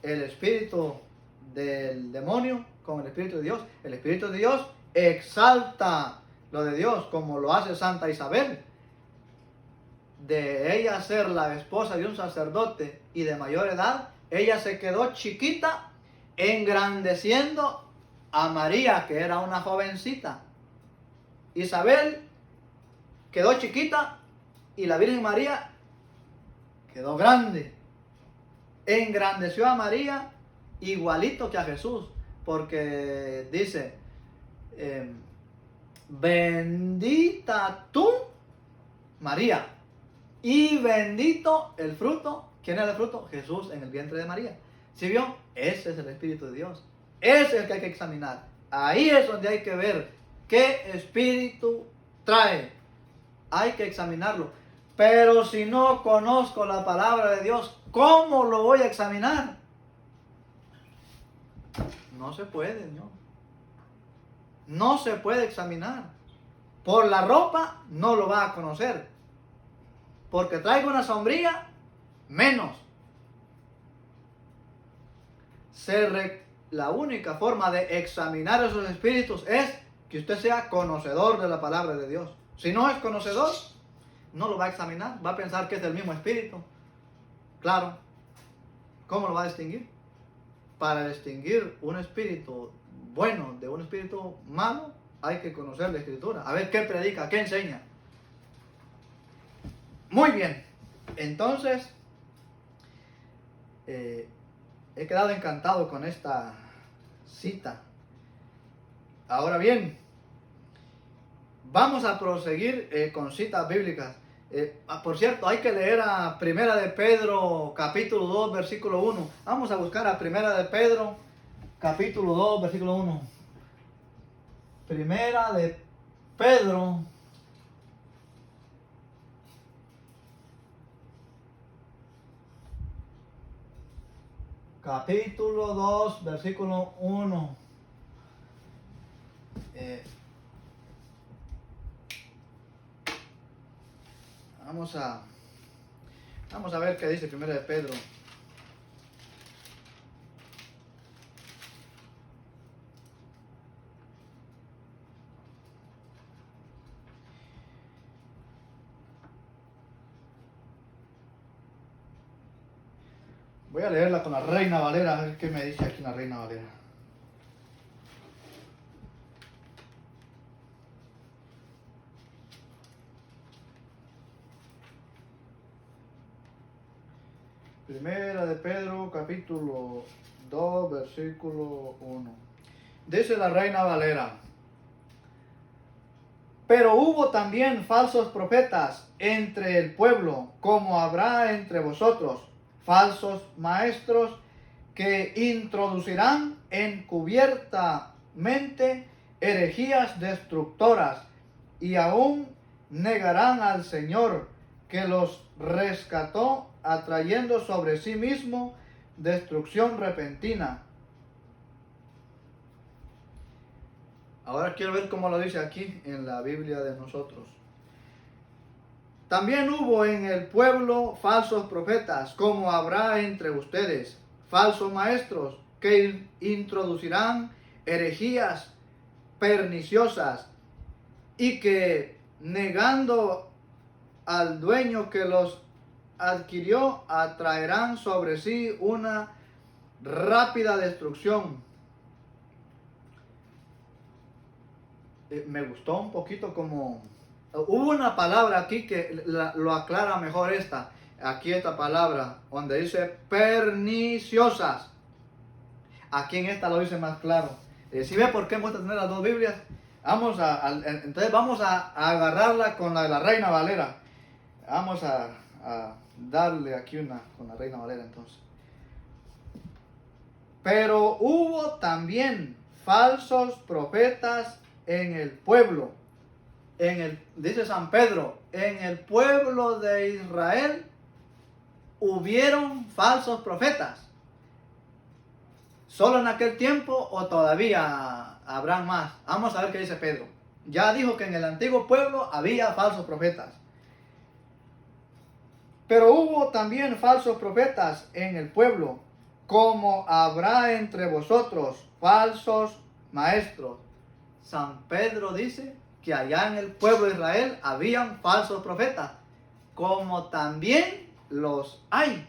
el espíritu del demonio con el Espíritu de Dios? El Espíritu de Dios exalta lo de Dios, como lo hace Santa Isabel. De ella ser la esposa de un sacerdote y de mayor edad, ella se quedó chiquita, engrandeciendo a María, que era una jovencita. Isabel quedó chiquita y la Virgen María quedó grande. Engrandeció a María igualito que a Jesús, porque dice, bendita tú, María, y bendito el fruto. ¿Quién era el fruto? Jesús en el vientre de María. ¿Sí vio? Ese es el Espíritu de Dios. Ese es el que hay que examinar. Ahí es donde hay que ver qué espíritu trae. Hay que examinarlo. Pero si no conozco la palabra de Dios, ¿cómo lo voy a examinar? No se puede, Señor. No se puede examinar. Por la ropa no lo va a conocer. Porque traigo una sombría, menos. La única forma de examinar esos espíritus es que usted sea conocedor de la palabra de Dios. Si no es conocedor, no lo va a examinar. Va a pensar que es del mismo espíritu. Claro. ¿Cómo lo va a distinguir? Para distinguir un espíritu bueno de un espíritu malo, hay que conocer la Escritura. A ver qué predica, qué enseña. Muy bien. Entonces, he quedado encantado con esta cita. Ahora bien, vamos a proseguir con citas bíblicas. Por cierto, hay que leer a Primera de Pedro, capítulo 2, versículo 1. Vamos a buscar a Primera de Pedro, capítulo 2, versículo 1. Primera de Pedro, capítulo 2, versículo 1. Vamos a ver qué dice Primera de Pedro. Voy a leerla con la Reina Valera, a ver qué me dice aquí la Reina Valera. Primera de Pedro, capítulo 2, versículo 1. Dice la Reina Valera: pero hubo también falsos profetas entre el pueblo, como habrá entre vosotros, falsos maestros que introducirán encubiertamente herejías destructoras y aún negarán al Señor que los rescató, atrayendo sobre sí mismo destrucción repentina. Ahora quiero ver cómo lo dice aquí en la Biblia de nosotros. También hubo en el pueblo falsos profetas, como habrá entre ustedes, falsos maestros que introducirán herejías perniciosas y que, negando al dueño que los adquirió, atraerán sobre sí una rápida destrucción. Me gustó un poquito como... Hubo una palabra aquí que lo aclara mejor esta. Aquí esta palabra, donde dice perniciosas. Aquí en esta lo dice más claro. ¿Sí ve por qué me gusta tener las dos Biblias? Entonces vamos a agarrarla con la de la Reina Valera. Vamos a darle aquí una con la Reina Valera entonces. Pero hubo también falsos profetas en el pueblo. Dice San Pedro, en el pueblo de Israel hubieron falsos profetas. ¿Solo en aquel tiempo o todavía habrán más? Vamos a ver qué dice Pedro. Ya dijo que en el antiguo pueblo había falsos profetas. Pero hubo también falsos profetas en el pueblo, como habrá entre vosotros falsos maestros. San Pedro dice que allá en el pueblo de Israel habían falsos profetas, como también los hay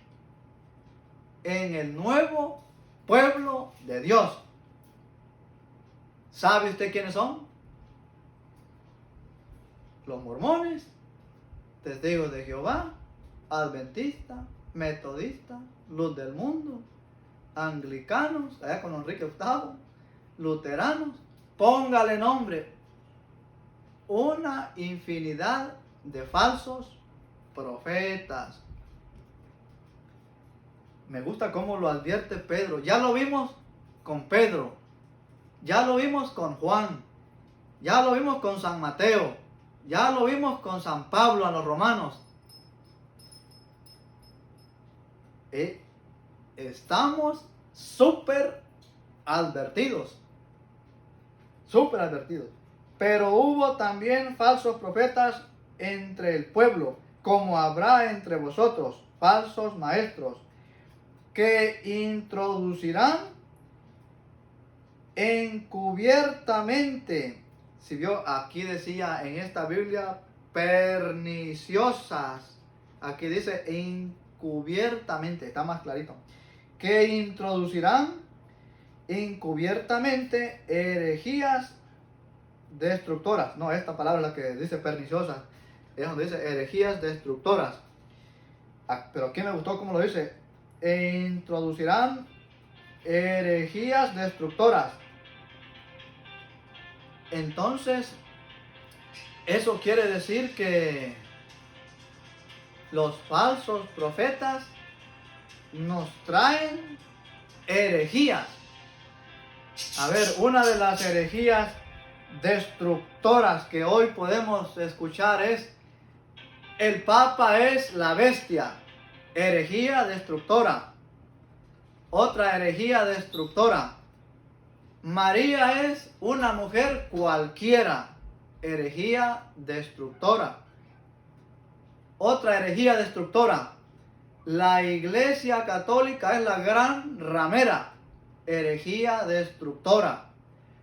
en el nuevo pueblo de Dios. ¿Sabe usted quiénes son? Los mormones, testigos de Jehová, adventistas, metodistas, luz del mundo, anglicanos, allá con Enrique VIII, luteranos, póngale nombre, una infinidad de falsos profetas. Me gusta cómo lo advierte Pedro. Ya lo vimos con Pedro, ya lo vimos con Juan, ya lo vimos con San Mateo, ya lo vimos con San Pablo a los romanos. Estamos súper advertidos. Súper advertidos. Pero hubo también falsos profetas entre el pueblo, como habrá entre vosotros falsos maestros, que introducirán encubiertamente. Si vio, aquí decía en esta Biblia perniciosas. Aquí dice encubiertamente, está más clarito. Que introducirán encubiertamente herejías destructoras. No, esta palabra es la que dice perniciosas. Es donde dice herejías destructoras. Pero aquí me gustó cómo lo dice. Introducirán herejías destructoras. Entonces, eso quiere decir que los falsos profetas nos traen herejías. A ver, una de las herejías destructoras que hoy podemos escuchar es: el Papa es la bestia. Herejía destructora. Otra herejía destructora: María es una mujer cualquiera. Herejía destructora. Otra herejía destructora: la Iglesia Católica es la gran ramera. Herejía destructora.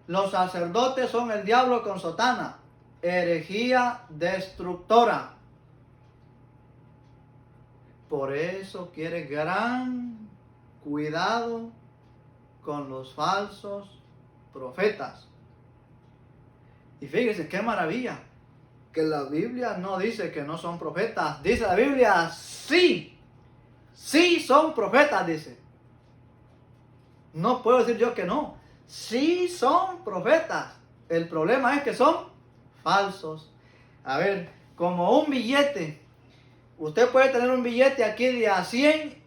Los sacerdotes son el diablo con sotana. Herejía destructora. Por eso quiere gran cuidado con los falsos profetas. Y fíjese qué maravilla, que la Biblia no dice que no son profetas. Dice la Biblia, sí son profetas, dice. No puedo decir yo que no. Sí son profetas. El problema es que son falsos. A ver, como un billete. Usted puede tener un billete aquí de a 100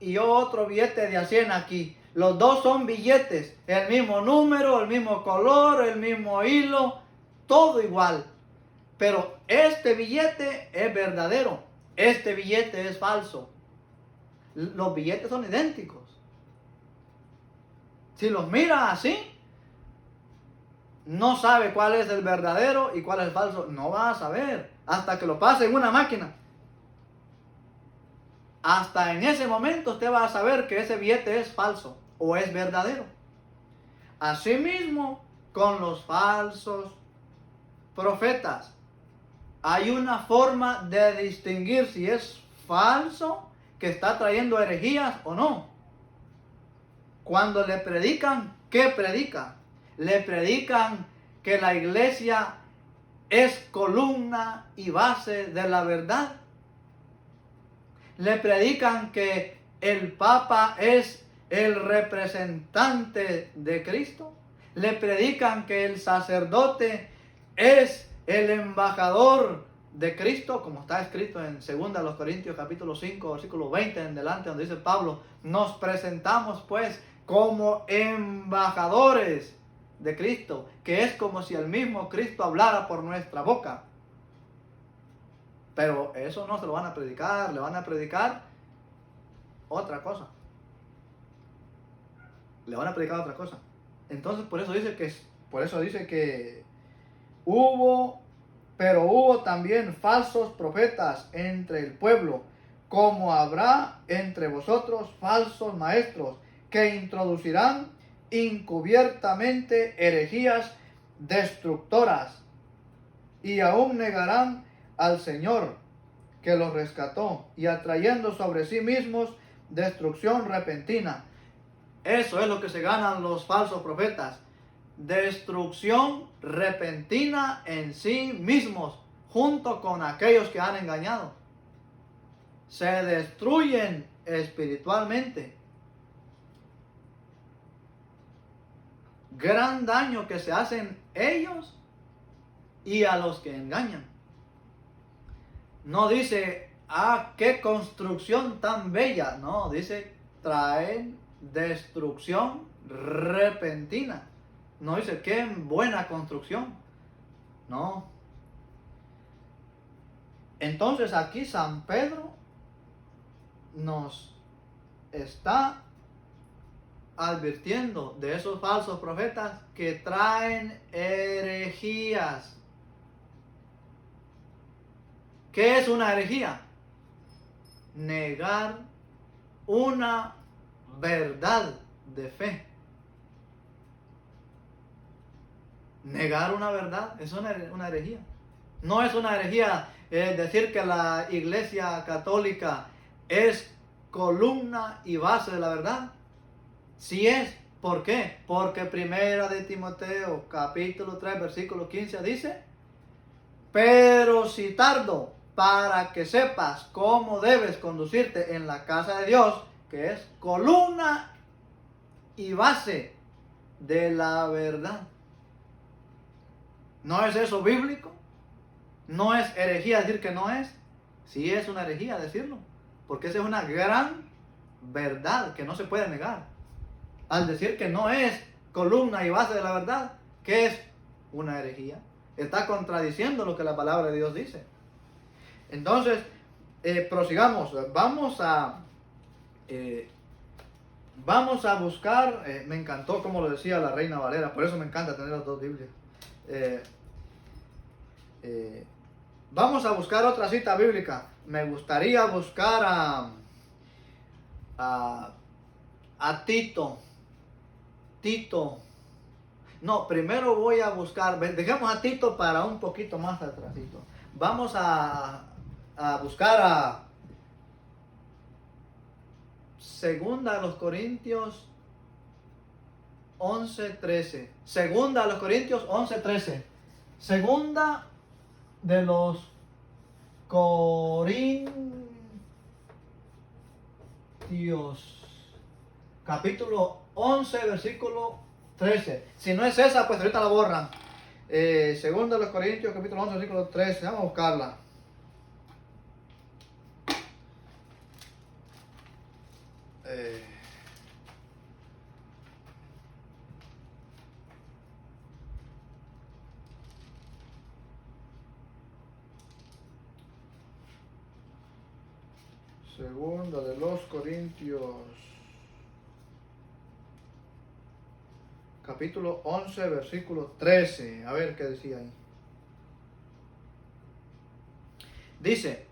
y otro billete de a 100 aquí. Los dos son billetes. El mismo número, el mismo color, el mismo hilo. Todo igual. Pero este billete es verdadero. Este billete es falso. Los billetes son idénticos. Si los mira así, no sabe cuál es el verdadero y cuál es el falso. No va a saber hasta que lo pase en una máquina. Hasta en ese momento usted va a saber que ese billete es falso o es verdadero. Asimismo, con los falsos profetas, hay una forma de distinguir si es falso, que está trayendo herejías o no. Cuando le predican, ¿qué predican? Le predican que la iglesia es columna y base de la verdad. Le predican que el Papa es el representante de Cristo. Le predican que el sacerdote es el embajador de Cristo, como está escrito en 2 Corintios capítulo 5, versículo 20 en delante, donde dice Pablo: nos presentamos pues como embajadores de Cristo, que es como si el mismo Cristo hablara por nuestra boca. Pero eso no se lo van a predicar, le van a predicar otra cosa. Le van a predicar otra cosa. Entonces por eso dice que hubo también falsos profetas entre el pueblo, como habrá entre vosotros falsos maestros, que introducirán encubiertamente herejías destructoras. y aún negarán al Señor que los rescató, y atrayendo sobre sí mismos destrucción repentina. Eso es lo que se ganan los falsos profetas. Destrucción repentina en sí mismos, junto con aquellos que han engañado. Se destruyen espiritualmente. Gran daño que se hacen ellos y a los que engañan. No dice, qué construcción tan bella. No, dice, traen destrucción repentina. No dice, qué buena construcción. No. Entonces aquí San Pedro nos está advirtiendo de esos falsos profetas que traen herejías. ¿Qué es una herejía? Negar una verdad de fe. Negar una verdad es una herejía. No es una herejía decir que la Iglesia Católica es columna y base de la verdad. Sí es. ¿Por qué? Porque primera de Timoteo, capítulo 3, versículo 15 dice, pero si tardo para que sepas cómo debes conducirte en la casa de Dios, que es columna y base de la verdad. ¿No es eso bíblico? ¿No es herejía decir que no es? Sí es una herejía decirlo, porque esa es una gran verdad que no se puede negar. Al decir que no es columna y base de la verdad, ¿qué es una herejía? Está contradiciendo lo que la palabra de Dios dice. Entonces, prosigamos. Vamos a buscar, me encantó como lo decía la Reina Valera, por eso me encanta tener las dos Biblias. Vamos a buscar otra cita bíblica. Me gustaría buscar a Tito. No, primero voy a buscar, dejemos a Tito para un poquito más atrásito. Vamos a buscar a Segunda a los Corintios 11:13. Segunda a los Corintios 11:13. Segunda de los Corintios, capítulo 11, versículo 13. Si no es esa, pues ahorita la borran. Segunda de los Corintios, capítulo 11, versículo 13. Vamos a buscarla. Segunda de los Corintios, capítulo 11, versículo 13. A ver qué decía ahí. Dice,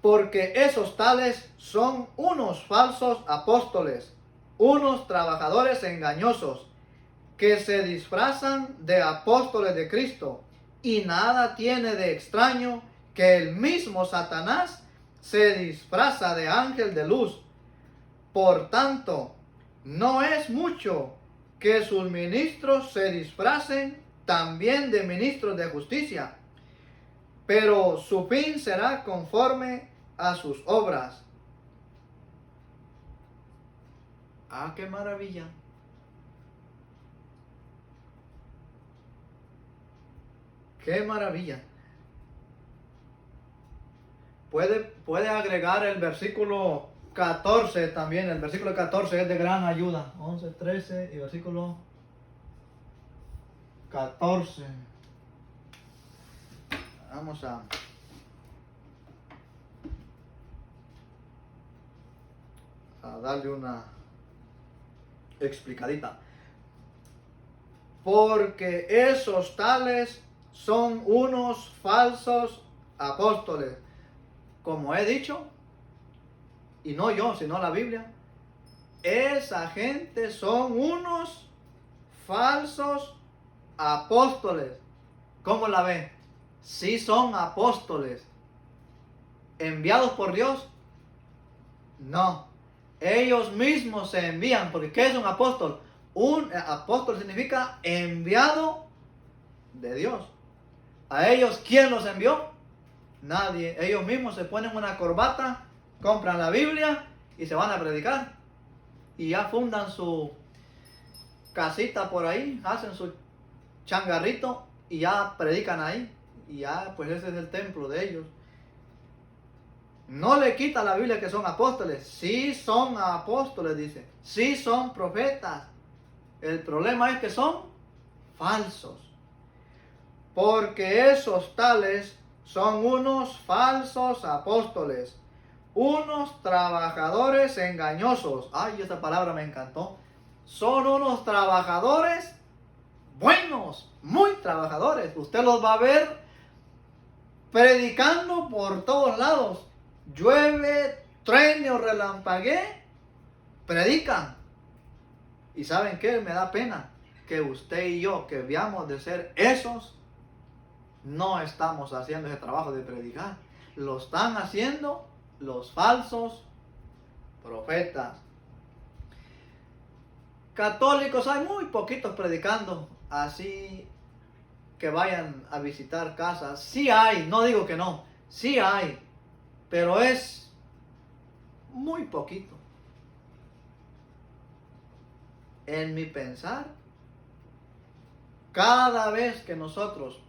porque esos tales son unos falsos apóstoles, unos trabajadores engañosos, que se disfrazan de apóstoles de Cristo, y nada tiene de extraño que el mismo Satanás se disfraza de ángel de luz. Por tanto, no es mucho que sus ministros se disfracen también de ministros de justicia, pero su fin será conforme a sus obras. ¡Qué maravilla! ¡Qué maravilla! Puede agregar el versículo 14 también. El versículo 14 es de gran ayuda. 11, 13 y versículo 14. Vamos a darle una explicadita. Porque esos tales son unos falsos apóstoles. Como he dicho, y no yo, sino la Biblia, esa gente son unos falsos apóstoles. ¿Cómo la ve? ¿Sí son apóstoles enviados por Dios? No. Ellos mismos se envían, porque ¿qué es un apóstol? Un apóstol significa enviado de Dios. ¿A ellos quién los envió? Nadie. Ellos mismos se ponen una corbata, compran la Biblia y se van a predicar. Y ya fundan su casita por ahí, hacen su changarrito y ya predican ahí. Y ya, pues ese es el templo de ellos. No le quita a la Biblia que son apóstoles. Sí son apóstoles, dice. Sí son profetas. El problema es que son falsos. Porque esos tales son unos falsos apóstoles. Unos trabajadores engañosos. Ay, esa palabra me encantó. Son unos trabajadores buenos, muy trabajadores. Usted los va a ver predicando por todos lados. Llueve, truene o relampaguee, predican. ¿Y saben qué? Me da pena que usted y yo, que veamos de ser esos, no estamos haciendo ese trabajo de predicar. Lo están haciendo los falsos profetas. Católicos hay muy poquitos predicando así que vayan a visitar casas. Sí hay, no digo que no, sí hay, pero es muy poquito. En mi pensar, cada vez que nosotros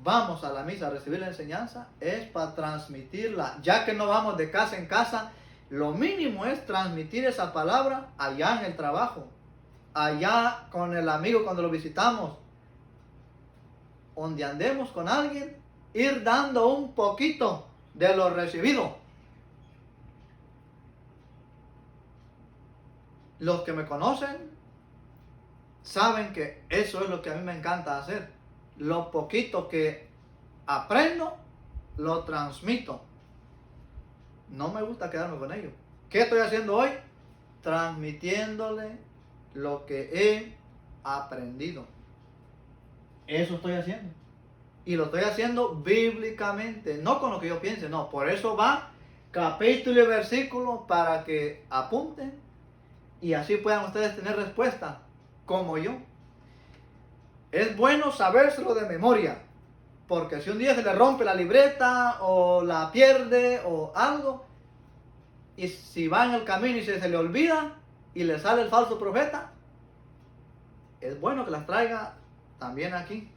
vamos a la misa a recibir la enseñanza es para transmitirla. Ya que no vamos de casa en casa, lo mínimo es transmitir esa palabra allá en el trabajo, allá con el amigo cuando lo visitamos, donde andemos con alguien, ir dando un poquito de lo recibido. Los que me conocen saben que eso es lo que a mí me encanta hacer. Lo poquito que aprendo, lo transmito. No me gusta quedarme con ellos. ¿Qué estoy haciendo hoy? Transmitiéndole lo que he aprendido. Eso estoy haciendo. Y lo estoy haciendo bíblicamente, no con lo que yo piense, no. Por eso va capítulo y versículo para que apunten y así puedan ustedes tener respuesta, como yo. Es bueno sabérselo de memoria, porque si un día se le rompe la libreta o la pierde o algo, y si va en el camino y se le olvida y le sale el falso profeta, es bueno que las traiga también aquí.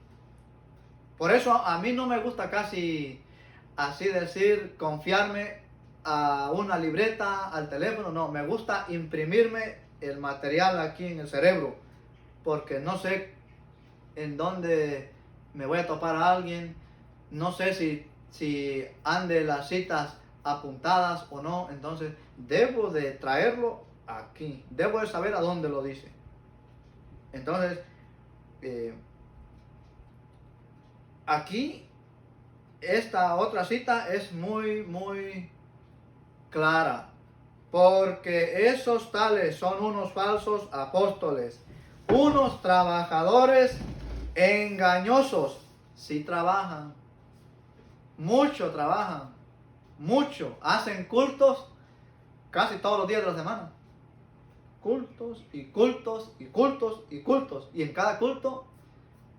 Por eso a mí no me gusta casi, así decir, confiarme a una libreta, al teléfono. No, me gusta imprimirme el material aquí en el cerebro, porque no sé en dónde me voy a topar a alguien, no sé si ande las citas apuntadas o no, entonces debo de traerlo aquí, debo de saber a dónde lo dice. Entonces, aquí esta otra cita es muy clara, porque esos tales son unos falsos apóstoles, unos trabajadores engañosos. Sí trabajan, mucho trabajan, mucho, hacen cultos casi todos los días de la semana. Cultos y cultos y cultos y cultos, y en cada culto,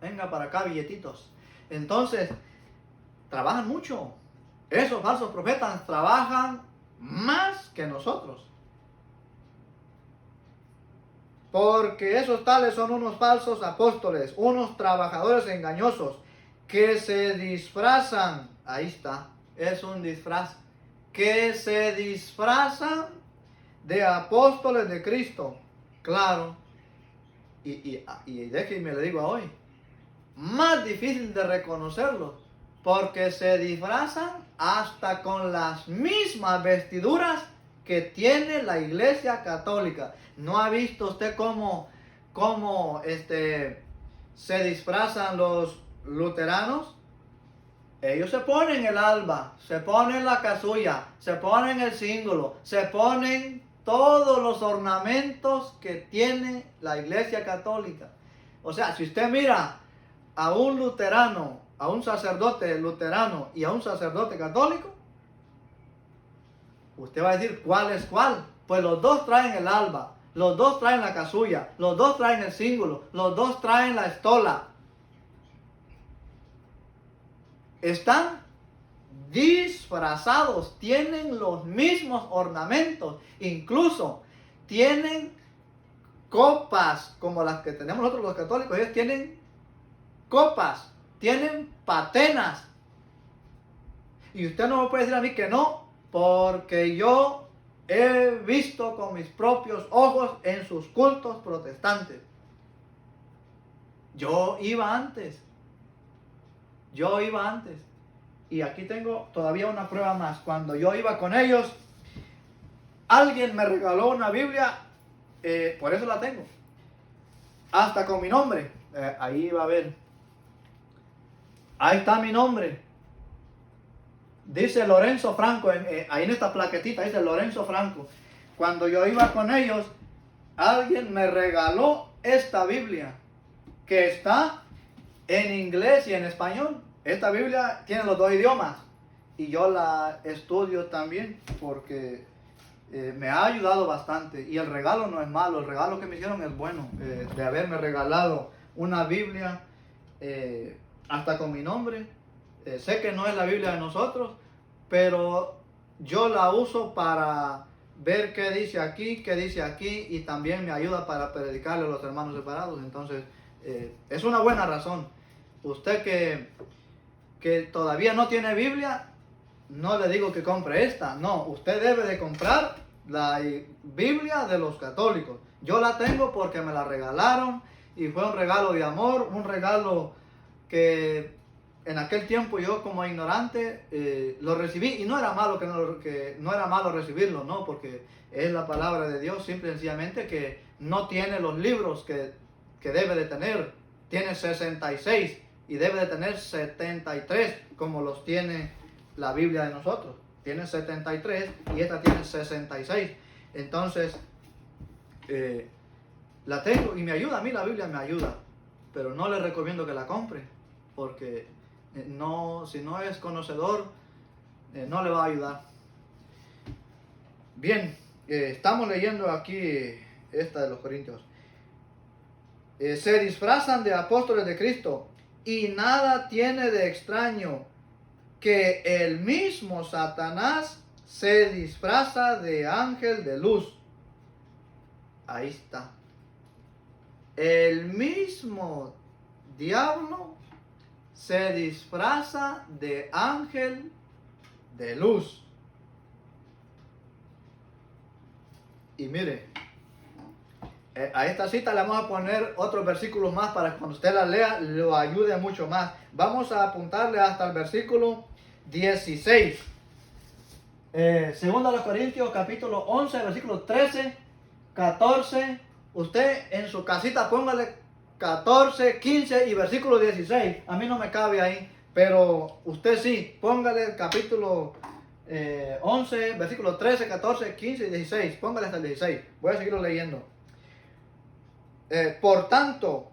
venga para acá billetitos. Entonces, trabajan mucho. Esos falsos profetas trabajan más que nosotros. Porque esos tales son unos falsos apóstoles, unos trabajadores engañosos, que se disfrazan, ahí está, es un disfraz, que se disfrazan de apóstoles de Cristo. Claro, y déjenme le digo hoy, más difícil de reconocerlos, porque se disfrazan hasta con las mismas vestiduras que tiene la Iglesia Católica. ¿No ha visto usted cómo se disfrazan los luteranos? Ellos se ponen el alba, se ponen la casulla, se ponen el cíngulo, se ponen todos los ornamentos que tiene la Iglesia Católica. O sea, si usted mira a un luterano a un sacerdote luterano y a un sacerdote católico, usted va a decir, ¿cuál es cuál? Pues los dos traen el alba, los dos traen la casulla, los dos traen el cíngulo, los dos traen la estola. Están disfrazados, tienen los mismos ornamentos, incluso tienen copas como las que tenemos nosotros los católicos. Ellos tienen copas, tienen patenas. Y usted no me puede decir a mí que no, porque yo he visto con mis propios ojos en sus cultos protestantes. Yo iba antes. Y aquí tengo todavía una prueba más. Cuando yo iba con ellos, alguien me regaló una Biblia, por eso la tengo. Hasta con mi nombre. Ahí va a ver. Ahí está mi nombre. Dice Lorenzo Franco, ahí en esta plaquetita dice Lorenzo Franco. Cuando yo iba con ellos, alguien me regaló esta Biblia, que está en inglés y en español. Esta Biblia tiene los dos idiomas y yo la estudio también porque me ha ayudado bastante. Y el regalo no es malo, el regalo que me hicieron es bueno, de haberme regalado una Biblia hasta con mi nombre. Sé que no es la Biblia de nosotros, pero yo la uso para ver qué dice aquí y también me ayuda para predicarle a los hermanos separados. Entonces es una buena razón. Usted que todavía no tiene Biblia, no le digo que compre esta. No, usted debe de comprar la Biblia de los católicos. Yo la tengo porque me la regalaron y fue un regalo de amor, un regalo que en aquel tiempo yo como ignorante lo recibí, y no era malo que no era malo recibirlo, no, porque es la palabra de Dios, simple y sencillamente que no tiene los libros que debe de tener. Tiene 66 y debe de tener 73 como los tiene la Biblia de nosotros. Tiene 73 y esta tiene 66. Entonces la tengo y me ayuda. A mí la Biblia me ayuda, pero no le recomiendo que la compre, porque si no es conocedor, no le va a ayudar. Bien, estamos leyendo aquí esta de los Corintios. Se disfrazan de apóstoles de Cristo y nada tiene de extraño que el mismo Satanás se disfraza de ángel de luz. Ahí está. El mismo diablo se disfraza de ángel de luz. Y mire, a esta cita le vamos a poner otros versículos más para que cuando usted la lea lo ayude mucho más. Vamos a apuntarle hasta el versículo 16. Segundo a los Corintios, capítulo 11, versículos 13, 14. Usted en su casita póngale 14, 15 y versículo 16. A mí no me cabe ahí, pero usted sí, póngale el capítulo 11, versículos 13, 14, 15 y 16. Póngale hasta el 16. Voy a seguirlo leyendo. Por tanto,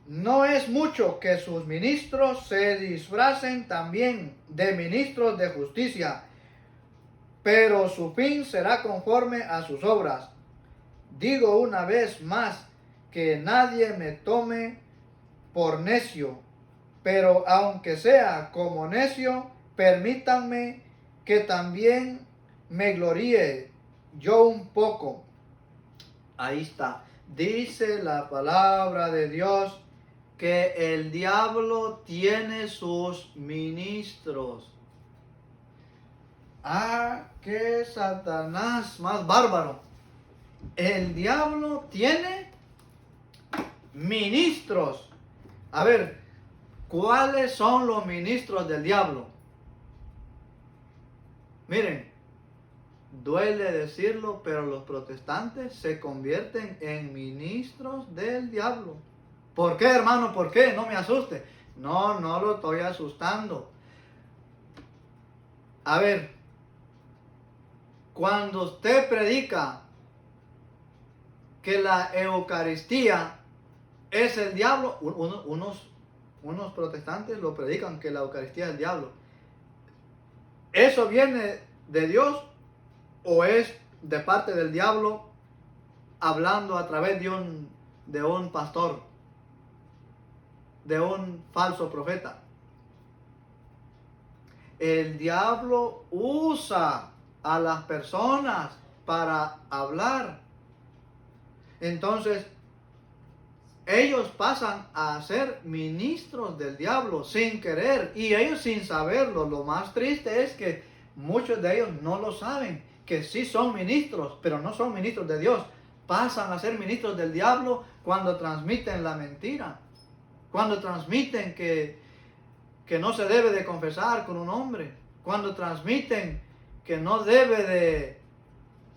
no es mucho que sus ministros se disfracen también de ministros de justicia, pero su fin será conforme a sus obras. Digo una vez más, que nadie me tome por necio, pero aunque sea como necio, permítanme que también me gloríe yo un poco. Ahí está. Dice la palabra de Dios que el diablo tiene sus ministros. ¡Qué Satanás más bárbaro! El diablo tiene ministros. A ver, ¿cuáles son los ministros del diablo? Miren, duele decirlo, pero los protestantes se convierten en ministros del diablo. ¿Por qué, hermano? ¿Por qué? No me asuste. No lo estoy asustando. A ver, cuando usted predica que la Eucaristía es el diablo, unos protestantes lo predican que la Eucaristía es el diablo. ¿Eso viene de Dios o es de parte del diablo hablando a través de un pastor, de un falso profeta? El diablo usa a las personas para hablar. Entonces, ellos pasan a ser ministros del diablo sin querer y ellos sin saberlo. Lo más triste es que muchos de ellos no lo saben, que sí son ministros, pero no son ministros de Dios. Pasan a ser ministros del diablo cuando transmiten la mentira, cuando transmiten que no se debe de confesar con un hombre, cuando transmiten que no debe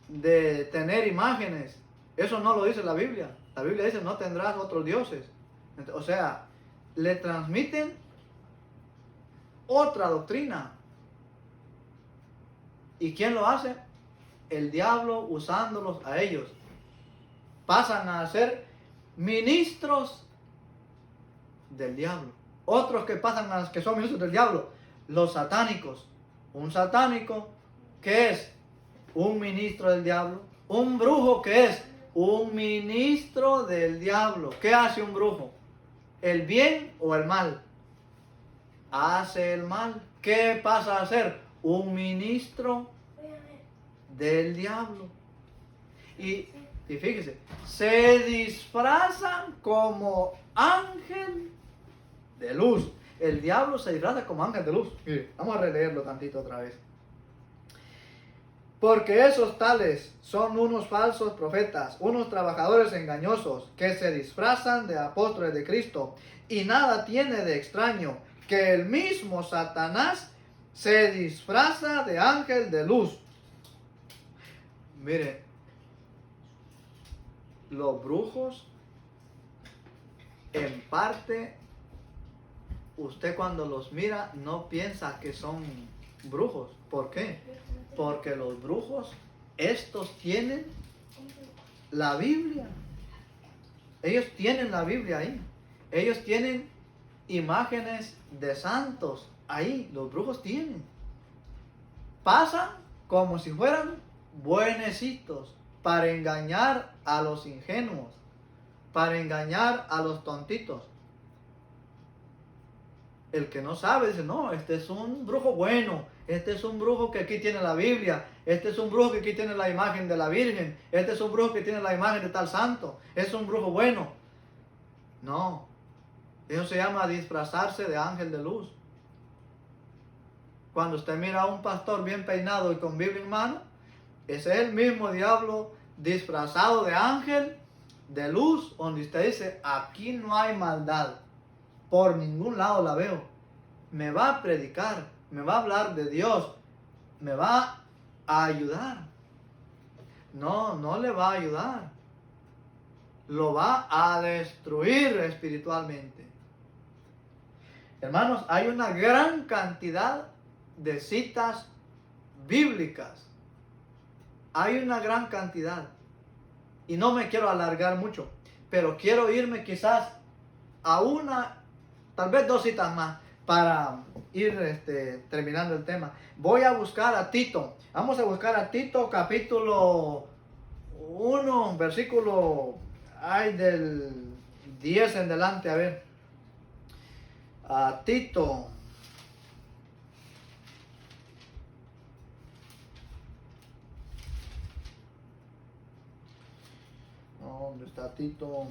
de tener imágenes. Eso no lo dice la Biblia. La Biblia dice no tendrás otros dioses. O sea, le transmiten otra doctrina. ¿Y quién lo hace? El diablo usándolos a ellos. Pasan a ser ministros del diablo. Otros que pasan a que son ministros del diablo, los satánicos. Un satánico que es un ministro del diablo. Un brujo que es un ministro del diablo. ¿Qué hace un brujo? ¿El bien o el mal? Hace el mal. ¿Qué pasa a ser? Un ministro del diablo. Y fíjese, se disfrazan como ángel de luz. El diablo se disfraza como ángel de luz. Mire, vamos a releerlo tantito otra vez. Porque esos tales son unos falsos profetas, unos trabajadores engañosos, que se disfrazan de apóstoles de Cristo. Y nada tiene de extraño que el mismo Satanás se disfraza de ángel de luz. Mire, los brujos, en parte, usted cuando los mira no piensa que son brujos. ¿Por qué? Porque los brujos, estos tienen la Biblia. Ellos tienen la Biblia ahí. Ellos tienen imágenes de santos ahí. Los brujos tienen. Pasan como si fueran buenecitos para engañar a los ingenuos, para engañar a los tontitos. El que no sabe dice, no, este es un brujo bueno, este es un brujo que aquí tiene la Biblia, este es un brujo que aquí tiene la imagen de la Virgen, este es un brujo que tiene la imagen de tal santo, es un brujo bueno. No, eso se llama disfrazarse de ángel de luz. Cuando usted mira a un pastor bien peinado y con Biblia en mano, ese es el mismo diablo disfrazado de ángel de luz, donde usted dice, aquí no hay maldad. Por ningún lado la veo. Me va a predicar, me va a hablar de Dios, me va a ayudar. No, no le va a ayudar. Lo va a destruir espiritualmente. Hermanos, hay una gran cantidad de citas bíblicas. Hay una gran cantidad. Y no me quiero alargar mucho, pero quiero irme quizás a una, tal vez dos citas más para ir terminando el tema. Voy a buscar a Tito. Vamos a buscar a Tito capítulo 1, versículo del 10 en delante. A ver. A Tito. ¿Dónde está Tito?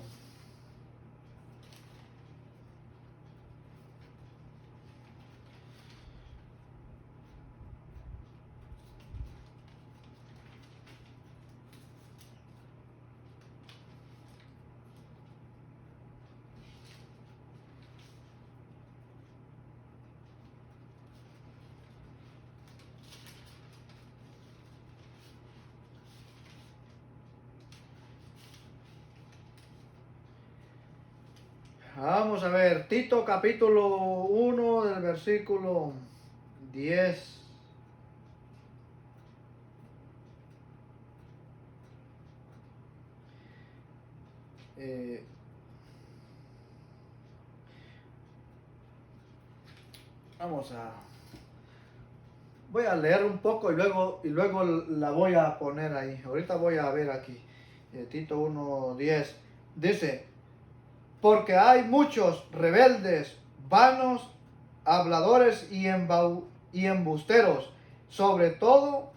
Vamos a ver, Tito capítulo 1 del versículo 10. Vamos a... Voy a leer un poco y luego la voy a poner ahí. Ahorita voy a ver aquí. Tito 1:10. Dice, porque hay muchos rebeldes, vanos, habladores y embusteros, sobre todo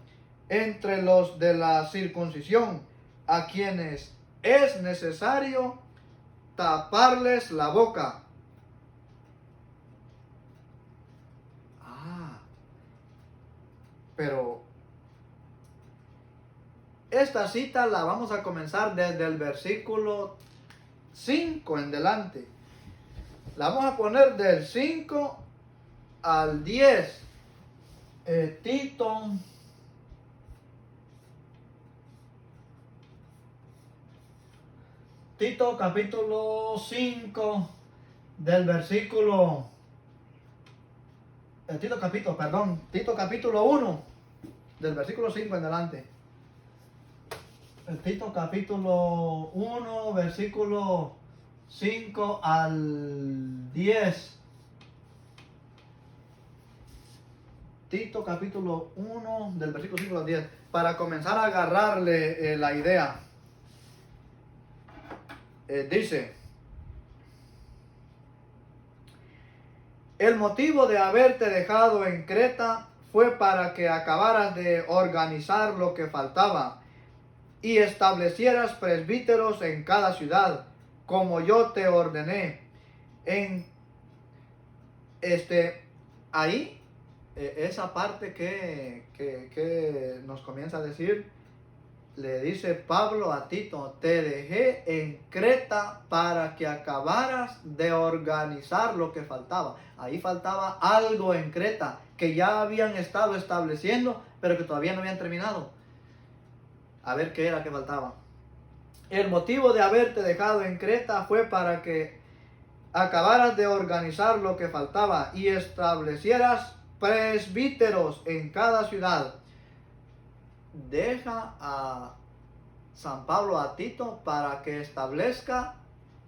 entre los de la circuncisión, a quienes es necesario taparles la boca. Pero esta cita la vamos a comenzar desde el versículo 5 en delante. La vamos a poner del 5 al 10. Tito capítulo 5 del versículo... Tito capítulo 1 del versículo 5 en delante. Tito capítulo 1, versículo 5 al 10. Tito capítulo 1 del versículo 5 al 10. Para comenzar a agarrarle la idea. Dice, el motivo de haberte dejado en Creta fue para que acabaras de organizar lo que faltaba y establecieras presbíteros en cada ciudad, como yo te ordené. Ahí, esa parte que nos comienza a decir, le dice Pablo a Tito, te dejé en Creta para que acabaras de organizar lo que faltaba. Ahí faltaba algo en Creta que ya habían estado estableciendo, pero que todavía no habían terminado. A ver qué era que faltaba. El motivo de haberte dejado en Creta fue para que acabaras de organizar lo que faltaba y establecieras presbíteros en cada ciudad. Deja a San Pablo a Tito para que establezca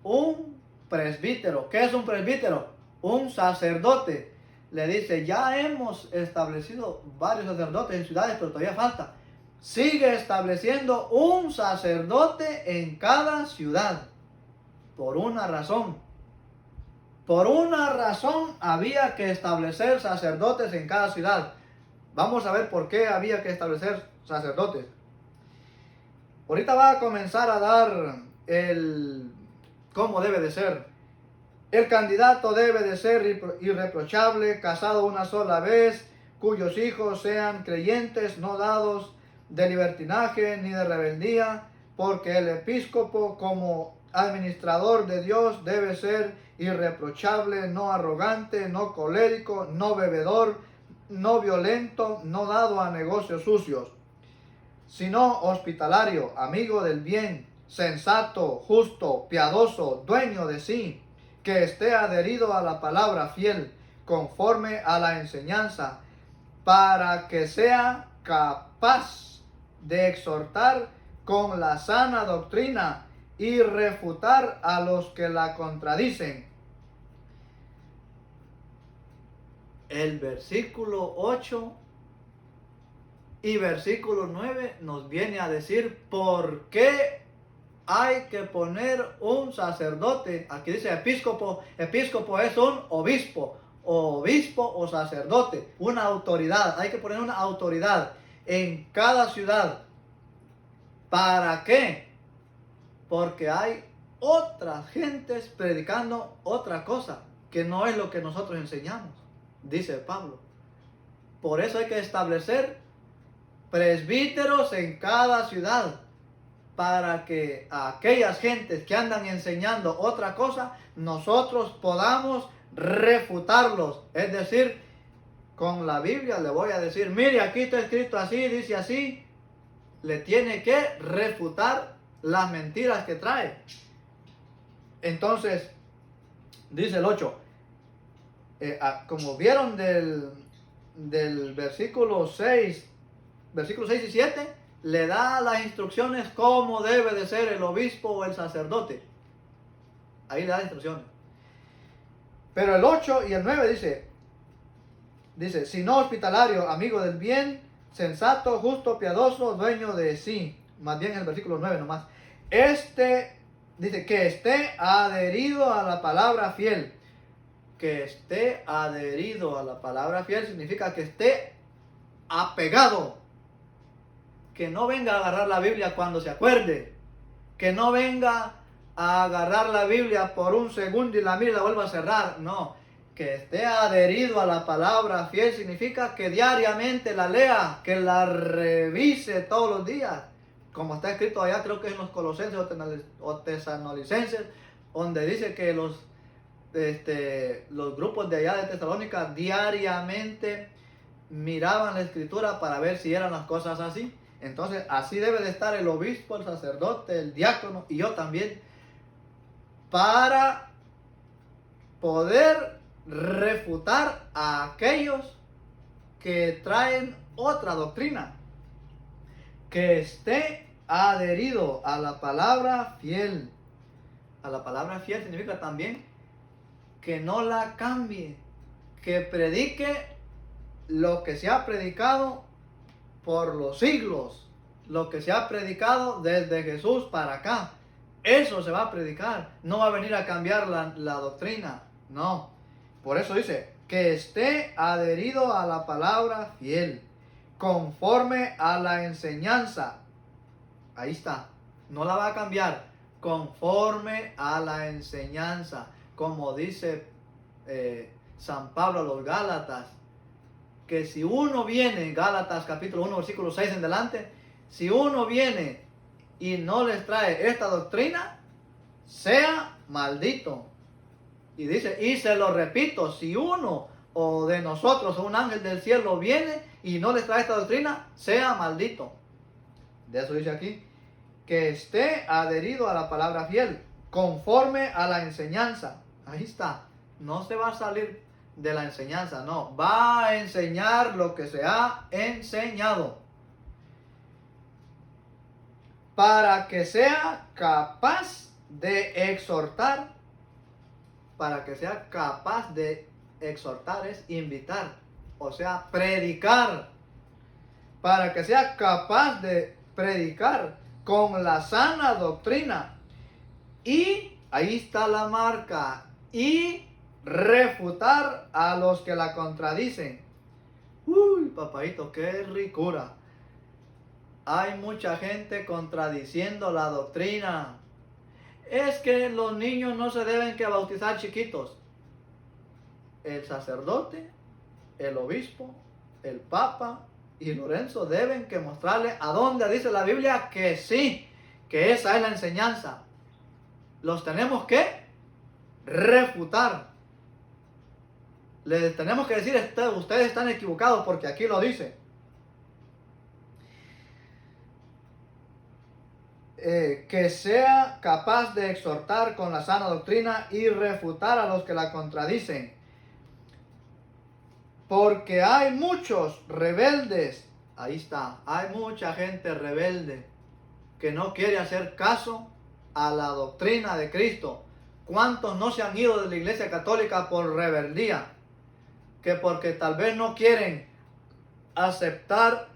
un presbítero. ¿Qué es un presbítero? Un sacerdote. Le dice, ya hemos establecido varios sacerdotes en ciudades, pero todavía falta. Sigue estableciendo un sacerdote en cada ciudad. Por una razón. Por una razón había que establecer sacerdotes en cada ciudad. Vamos a ver por qué había que establecer sacerdotes. Ahorita va a comenzar a dar cómo debe de ser. El candidato debe de ser irreprochable, casado una sola vez, cuyos hijos sean creyentes, no dados de libertinaje ni de rebeldía, porque el episcopo como administrador de Dios debe ser irreprochable, no arrogante, no colérico, no bebedor, no violento, no dado a negocios sucios, sino hospitalario, amigo del bien, sensato, justo, piadoso, dueño de sí, que esté adherido a la palabra fiel, conforme a la enseñanza, para que sea capaz de exhortar con la sana doctrina y refutar a los que la contradicen. El versículo 8 y versículo 9 nos viene a decir por qué hay que poner un sacerdote. Aquí dice episcopo. Episcopo es un obispo. Obispo o sacerdote. Una autoridad. Hay que poner una autoridad en cada ciudad. ¿Para qué? Porque hay otras gentes predicando otra cosa que no es lo que nosotros enseñamos, dice Pablo. Por eso hay que establecer presbíteros en cada ciudad, para que a aquellas gentes que andan enseñando otra cosa, nosotros podamos refutarlos. Es decir, con la Biblia le voy a decir, mire, aquí está escrito así, dice así. Le tiene que refutar las mentiras que trae. Entonces, dice el 8, como vieron del versículo 6, versículos 6 y 7, le da las instrucciones cómo debe de ser el obispo o el sacerdote. Ahí le da instrucciones. Pero el 8 y el 9 dice, Dice, sino hospitalario, amigo del bien, sensato, justo, piadoso, dueño de sí. Más bien en el versículo 9 nomás. Dice, que esté adherido a la palabra fiel. Que esté adherido a la palabra fiel significa que esté apegado. Que no venga a agarrar la Biblia cuando se acuerde. Que no venga a agarrar la Biblia por un segundo y la mire y la vuelva a cerrar. No. Que esté adherido a la palabra fiel significa que diariamente la lea, que la revise todos los días. Como está escrito allá, creo que es en los Colosenses o Tesalonicenses, donde dice que los grupos de allá de Tesalónica diariamente miraban la escritura para ver si eran las cosas así. Entonces así debe de estar el obispo, el sacerdote, el diácono y yo también, para poder refutar a aquellos que traen otra doctrina. Que esté adherido a la palabra fiel. A la palabra fiel significa también que no la cambie, que predique lo que se ha predicado por los siglos, lo que se ha predicado desde Jesús para acá. Eso se va a predicar, no va a venir a cambiar la doctrina, no. Por eso dice, que esté adherido a la palabra fiel, conforme a la enseñanza. Ahí está, no la va a cambiar, conforme a la enseñanza. Como dice San Pablo a los Gálatas, que si uno viene, Gálatas capítulo 1, versículo 6 en delante, si uno viene y no les trae esta doctrina, sea maldito. Y dice, y se lo repito, si uno o de nosotros o un ángel del cielo viene y no les trae esta doctrina, sea maldito. De eso dice aquí, que esté adherido a la palabra fiel, conforme a la enseñanza. Ahí está, no se va a salir de la enseñanza, no, va a enseñar lo que se ha enseñado, para que sea capaz de exhortar. Para que sea capaz de exhortar es invitar, o sea, predicar. Para que sea capaz de predicar con la sana doctrina. Y ahí está la marca. Y refutar a los que la contradicen. Uy, papadito, qué ricura. Hay mucha gente contradiciendo la doctrina. Es que los niños no se deben que bautizar chiquitos. El sacerdote, el obispo, el papa y Lorenzo deben que mostrarle a dónde dice la Biblia que sí, que esa es la enseñanza. Los tenemos que refutar. Les tenemos que decir, ustedes están equivocados porque aquí lo dice. Que sea capaz de exhortar con la sana doctrina y refutar a los que la contradicen. Porque hay muchos rebeldes. Ahí está, hay mucha gente rebelde que no quiere hacer caso a la doctrina de Cristo. ¿Cuántos no se han ido de la Iglesia Católica por rebeldía? Que porque tal vez no quieren aceptar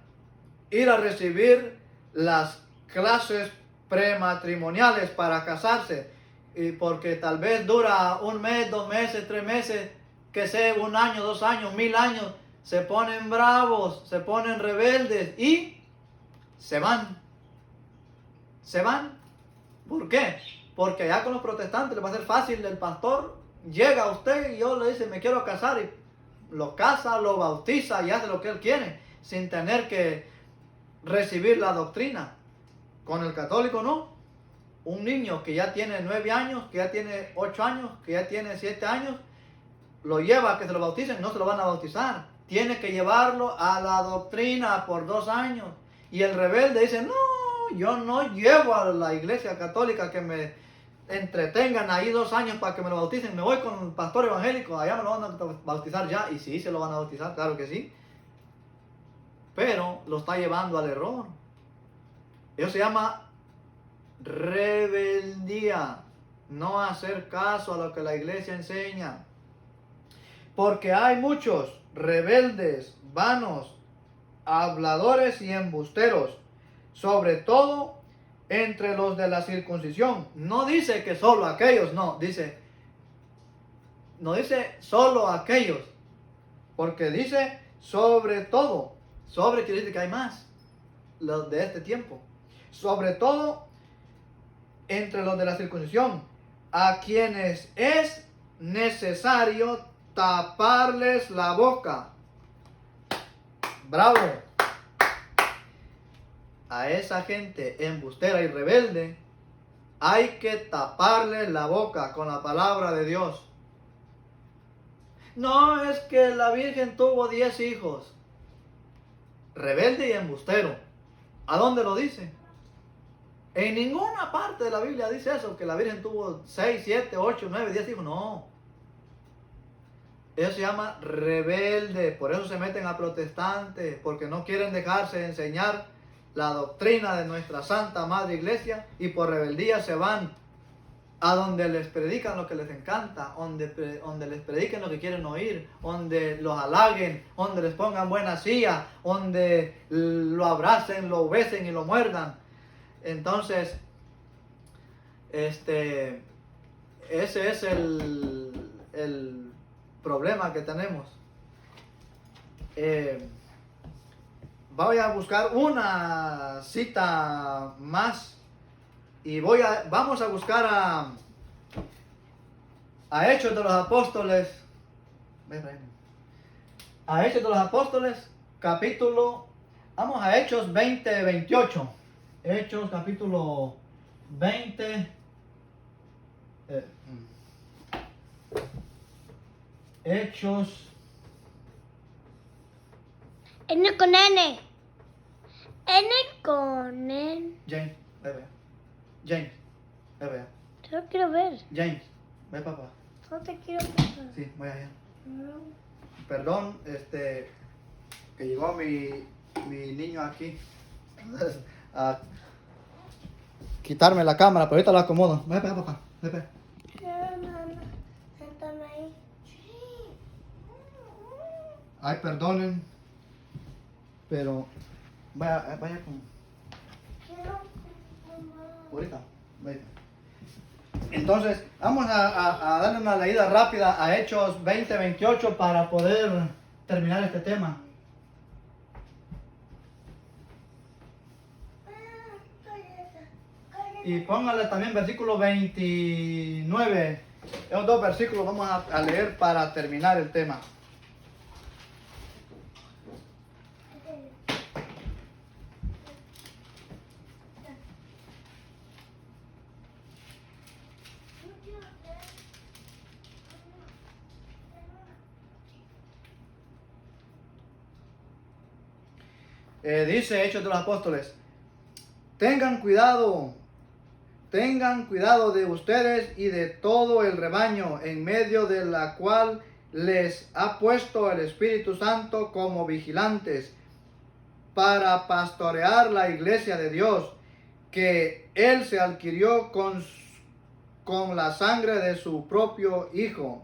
ir a recibir las clases prematrimoniales para casarse, y porque tal vez dura un mes, 2 meses, 3 meses, que sea 1 año, 2 años, 1000 años, se ponen bravos, se ponen rebeldes y se van. Se van. ¿Por qué? Porque allá con los protestantes les va a ser fácil. El pastor llega a usted y yo le dice, me quiero casar, y lo casa, lo bautiza y hace lo que él quiere, sin tener que recibir la doctrina. Con el católico no. Un niño que ya tiene 9 años, que ya tiene 8 años, que ya tiene 7 años, lo lleva a que se lo bauticen, no se lo van a bautizar. Tiene que llevarlo a la doctrina por 2 años. Y el rebelde dice, no, yo no llevo a la Iglesia Católica que me entretengan ahí 2 años para que me lo bauticen. Me voy con el pastor evangélico, allá me lo van a bautizar ya. Y sí, se lo van a bautizar, claro que sí. Pero lo está llevando al error. Eso se llama rebeldía. No hacer caso a lo que la iglesia enseña. Porque hay muchos rebeldes, vanos, habladores y embusteros, sobre todo entre los de la circuncisión. No dice que solo aquellos, no dice solo aquellos, porque dice sobre todo. Sobre quiere decir que hay más, los de este tiempo. Sobre todo entre los de la circuncisión, a quienes es necesario taparles la boca. Bravo. A esa gente embustera y rebelde hay que taparles la boca con la palabra de Dios. No es que la Virgen tuvo 10 hijos. Rebelde y embustero. ¿A dónde lo dice? En ninguna parte de la Biblia dice eso, que la Virgen tuvo 6, 7, 8, 9, 10 hijos. No. Eso se llama rebelde. Por eso se meten a protestantes, porque no quieren dejarse enseñar la doctrina de nuestra Santa Madre Iglesia, y por rebeldía se van a donde les predican lo que les encanta, donde les prediquen lo que quieren oír, donde los halaguen, donde les pongan buena silla, donde lo abracen, lo besen y lo muerdan. Entonces, ese es el problema que tenemos. Voy a buscar una cita más. Y vamos a buscar a Hechos de los Apóstoles. A Hechos de los Apóstoles, capítulo. Vamos a Hechos 20, 28. Hechos capítulo 20. Hechos. N con N. N con N. James, bebe. James, bebe. Yo quiero ver. James, ve papá. No te quiero ver. Sí, voy allá. No. Perdón, que llegó mi niño aquí a quitarme la cámara, pero ahorita la acomodo. Ve, papá, ve. Siéntame ahí. Ay, perdonen, pero vaya con... Quiero mamá. Ahorita, ve. Entonces, vamos a darle una leída rápida a Hechos 20, 28 para poder terminar este tema. Y póngale también versículo 29. Esos dos versículos vamos a leer para terminar el tema. Dice Hechos de los Apóstoles: tengan cuidado de ustedes y de todo el rebaño en medio de la cual les ha puesto el Espíritu Santo como vigilantes para pastorear la iglesia de Dios, que Él se adquirió con la sangre de su propio Hijo.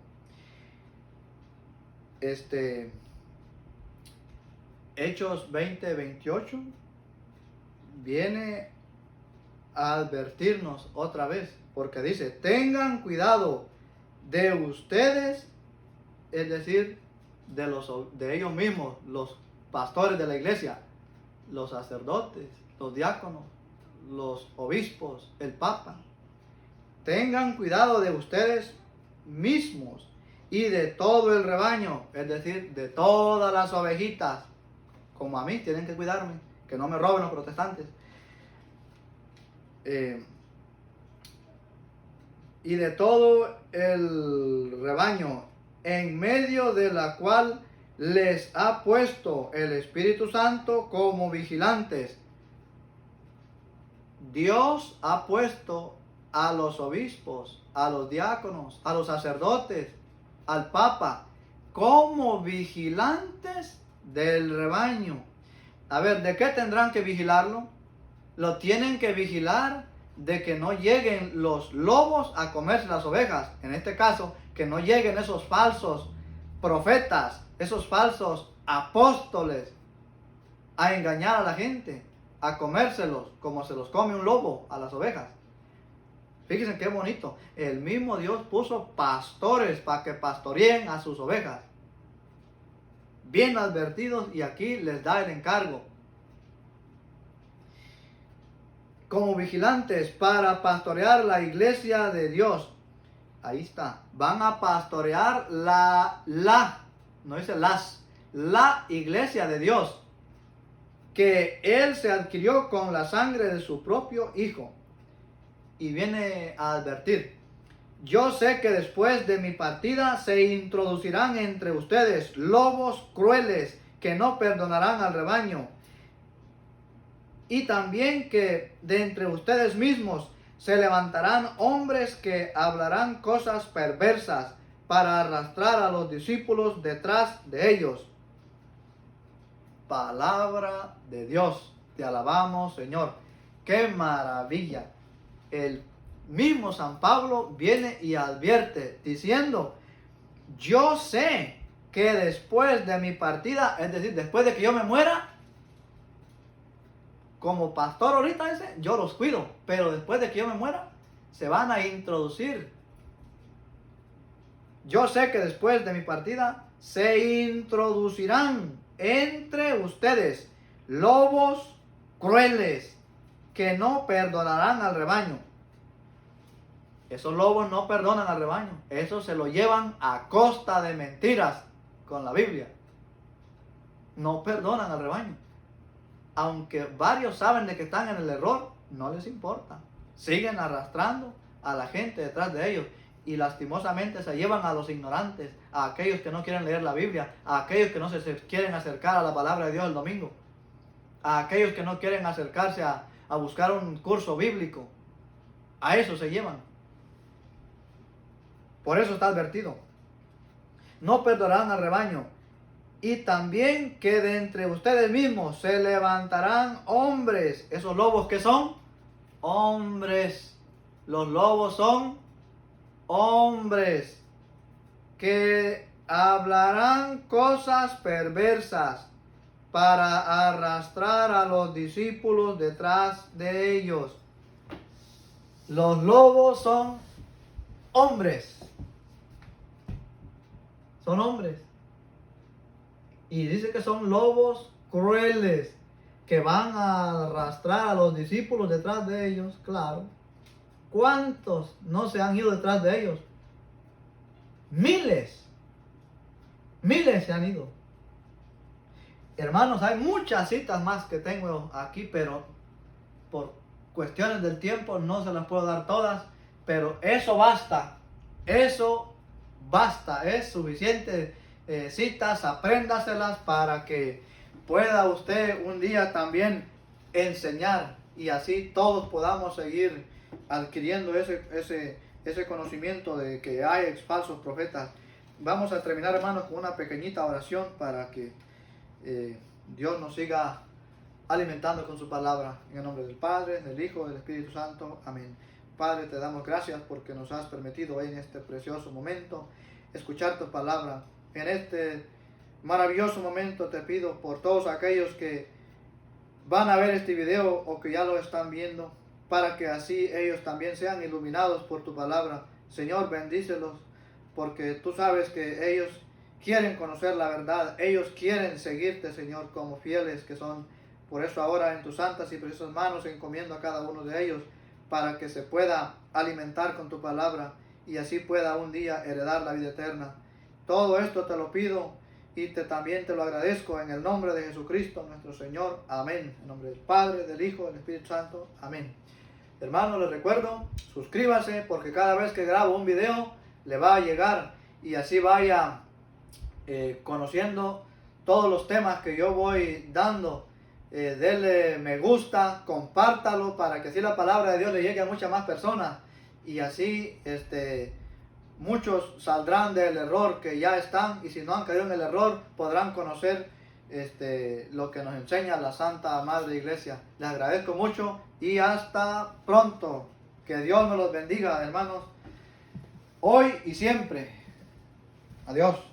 Hechos 20, 28 viene a advertirnos otra vez, porque dice: tengan cuidado de ustedes, es decir, de ellos mismos, los pastores de la iglesia, los sacerdotes, los diáconos, los obispos, el papa. Tengan cuidado de ustedes mismos y de todo el rebaño, es decir, de todas las ovejitas. Como a mí, tienen que cuidarme, que no me roben los protestantes. Y de todo el rebaño, en medio de la cual les ha puesto el Espíritu Santo como vigilantes. Dios ha puesto a los obispos, a los diáconos, a los sacerdotes, al papa, como vigilantes del rebaño. A ver, ¿de qué tendrán que vigilarlo? Lo tienen que vigilar de que no lleguen los lobos a comerse las ovejas. En este caso, que no lleguen esos falsos profetas, esos falsos apóstoles a engañar a la gente, a comérselos como se los come un lobo a las ovejas. Fíjense qué bonito. El mismo Dios puso pastores para que pastoreen a sus ovejas. Bien advertidos, y aquí les da el encargo. Como vigilantes para pastorear la iglesia de Dios. Ahí está. Van a pastorear no dice la iglesia de Dios, que Él se adquirió con la sangre de su propio Hijo. Y viene a advertir: yo sé que después de mi partida se introducirán entre ustedes lobos crueles que no perdonarán al rebaño. Y también que de entre ustedes mismos se levantarán hombres que hablarán cosas perversas para arrastrar a los discípulos detrás de ellos. Palabra de Dios. Te alabamos, Señor. ¡Qué maravilla! El mismo San Pablo viene y advierte diciendo: yo sé que después de mi partida, es decir, después de que yo me muera, como pastor ahorita dice, yo los cuido, pero después de que yo me muera, se van a introducir. Yo sé que después de mi partida se introducirán entre ustedes lobos crueles que no perdonarán al rebaño. Esos lobos no perdonan al rebaño. Eso se lo llevan a costa de mentiras con la Biblia. No perdonan al rebaño. Aunque varios saben de que están en el error, no les importa. Siguen arrastrando a la gente detrás de ellos. Y lastimosamente se llevan a los ignorantes, a aquellos que no quieren leer la Biblia, a aquellos que no se quieren acercar a la palabra de Dios el domingo, a aquellos que no quieren acercarse a buscar un curso bíblico. A eso se llevan. Por eso está advertido: no perdonarán al rebaño. Y también que de entre ustedes mismos se levantarán hombres. ¿Esos lobos qué son? Hombres. Los lobos son hombres que hablarán cosas perversas para arrastrar a los discípulos detrás de ellos. Los lobos son hombres. Son hombres. Y dice que son lobos crueles que van a arrastrar a los discípulos detrás de ellos. Claro. ¿Cuántos no se han ido detrás de ellos? Miles. Miles se han ido. Hermanos, hay muchas citas más que tengo aquí, pero por cuestiones del tiempo no se las puedo dar todas. Pero eso basta. Eso basta. Es suficiente. Citas, apréndaselas para que pueda usted un día también enseñar, y así todos podamos seguir adquiriendo ese conocimiento de que hay falsos profetas. Vamos a terminar, hermanos, con una pequeñita oración para que Dios nos siga alimentando con su palabra. En el nombre del Padre, del Hijo, del Espíritu Santo. Amén. Padre, te damos gracias porque nos has permitido en este precioso momento escuchar tu palabra. En este maravilloso momento te pido por todos aquellos que van a ver este video o que ya lo están viendo, para que así ellos también sean iluminados por tu palabra. Señor, bendícelos, porque tú sabes que ellos quieren conocer la verdad, ellos quieren seguirte, Señor, como fieles que son. Por eso ahora en tus santas y preciosas manos encomiendo a cada uno de ellos, para que se pueda alimentar con tu palabra y así pueda un día heredar la vida eterna. Todo esto te lo pido y también te lo agradezco en el nombre de Jesucristo nuestro Señor. Amén. En nombre del Padre, del Hijo, del Espíritu Santo. Amén. Hermanos, les recuerdo, suscríbase, porque cada vez que grabo un video le va a llegar, y así vaya conociendo todos los temas que yo voy dando. Dele me gusta, compártalo, para que así la palabra de Dios le llegue a muchas más personas, y así muchos saldrán del error que ya están, y si no han caído en el error podrán conocer lo que nos enseña la Santa Madre Iglesia. Les agradezco mucho y hasta pronto. Que Dios nos los bendiga, hermanos, hoy y siempre. Adiós.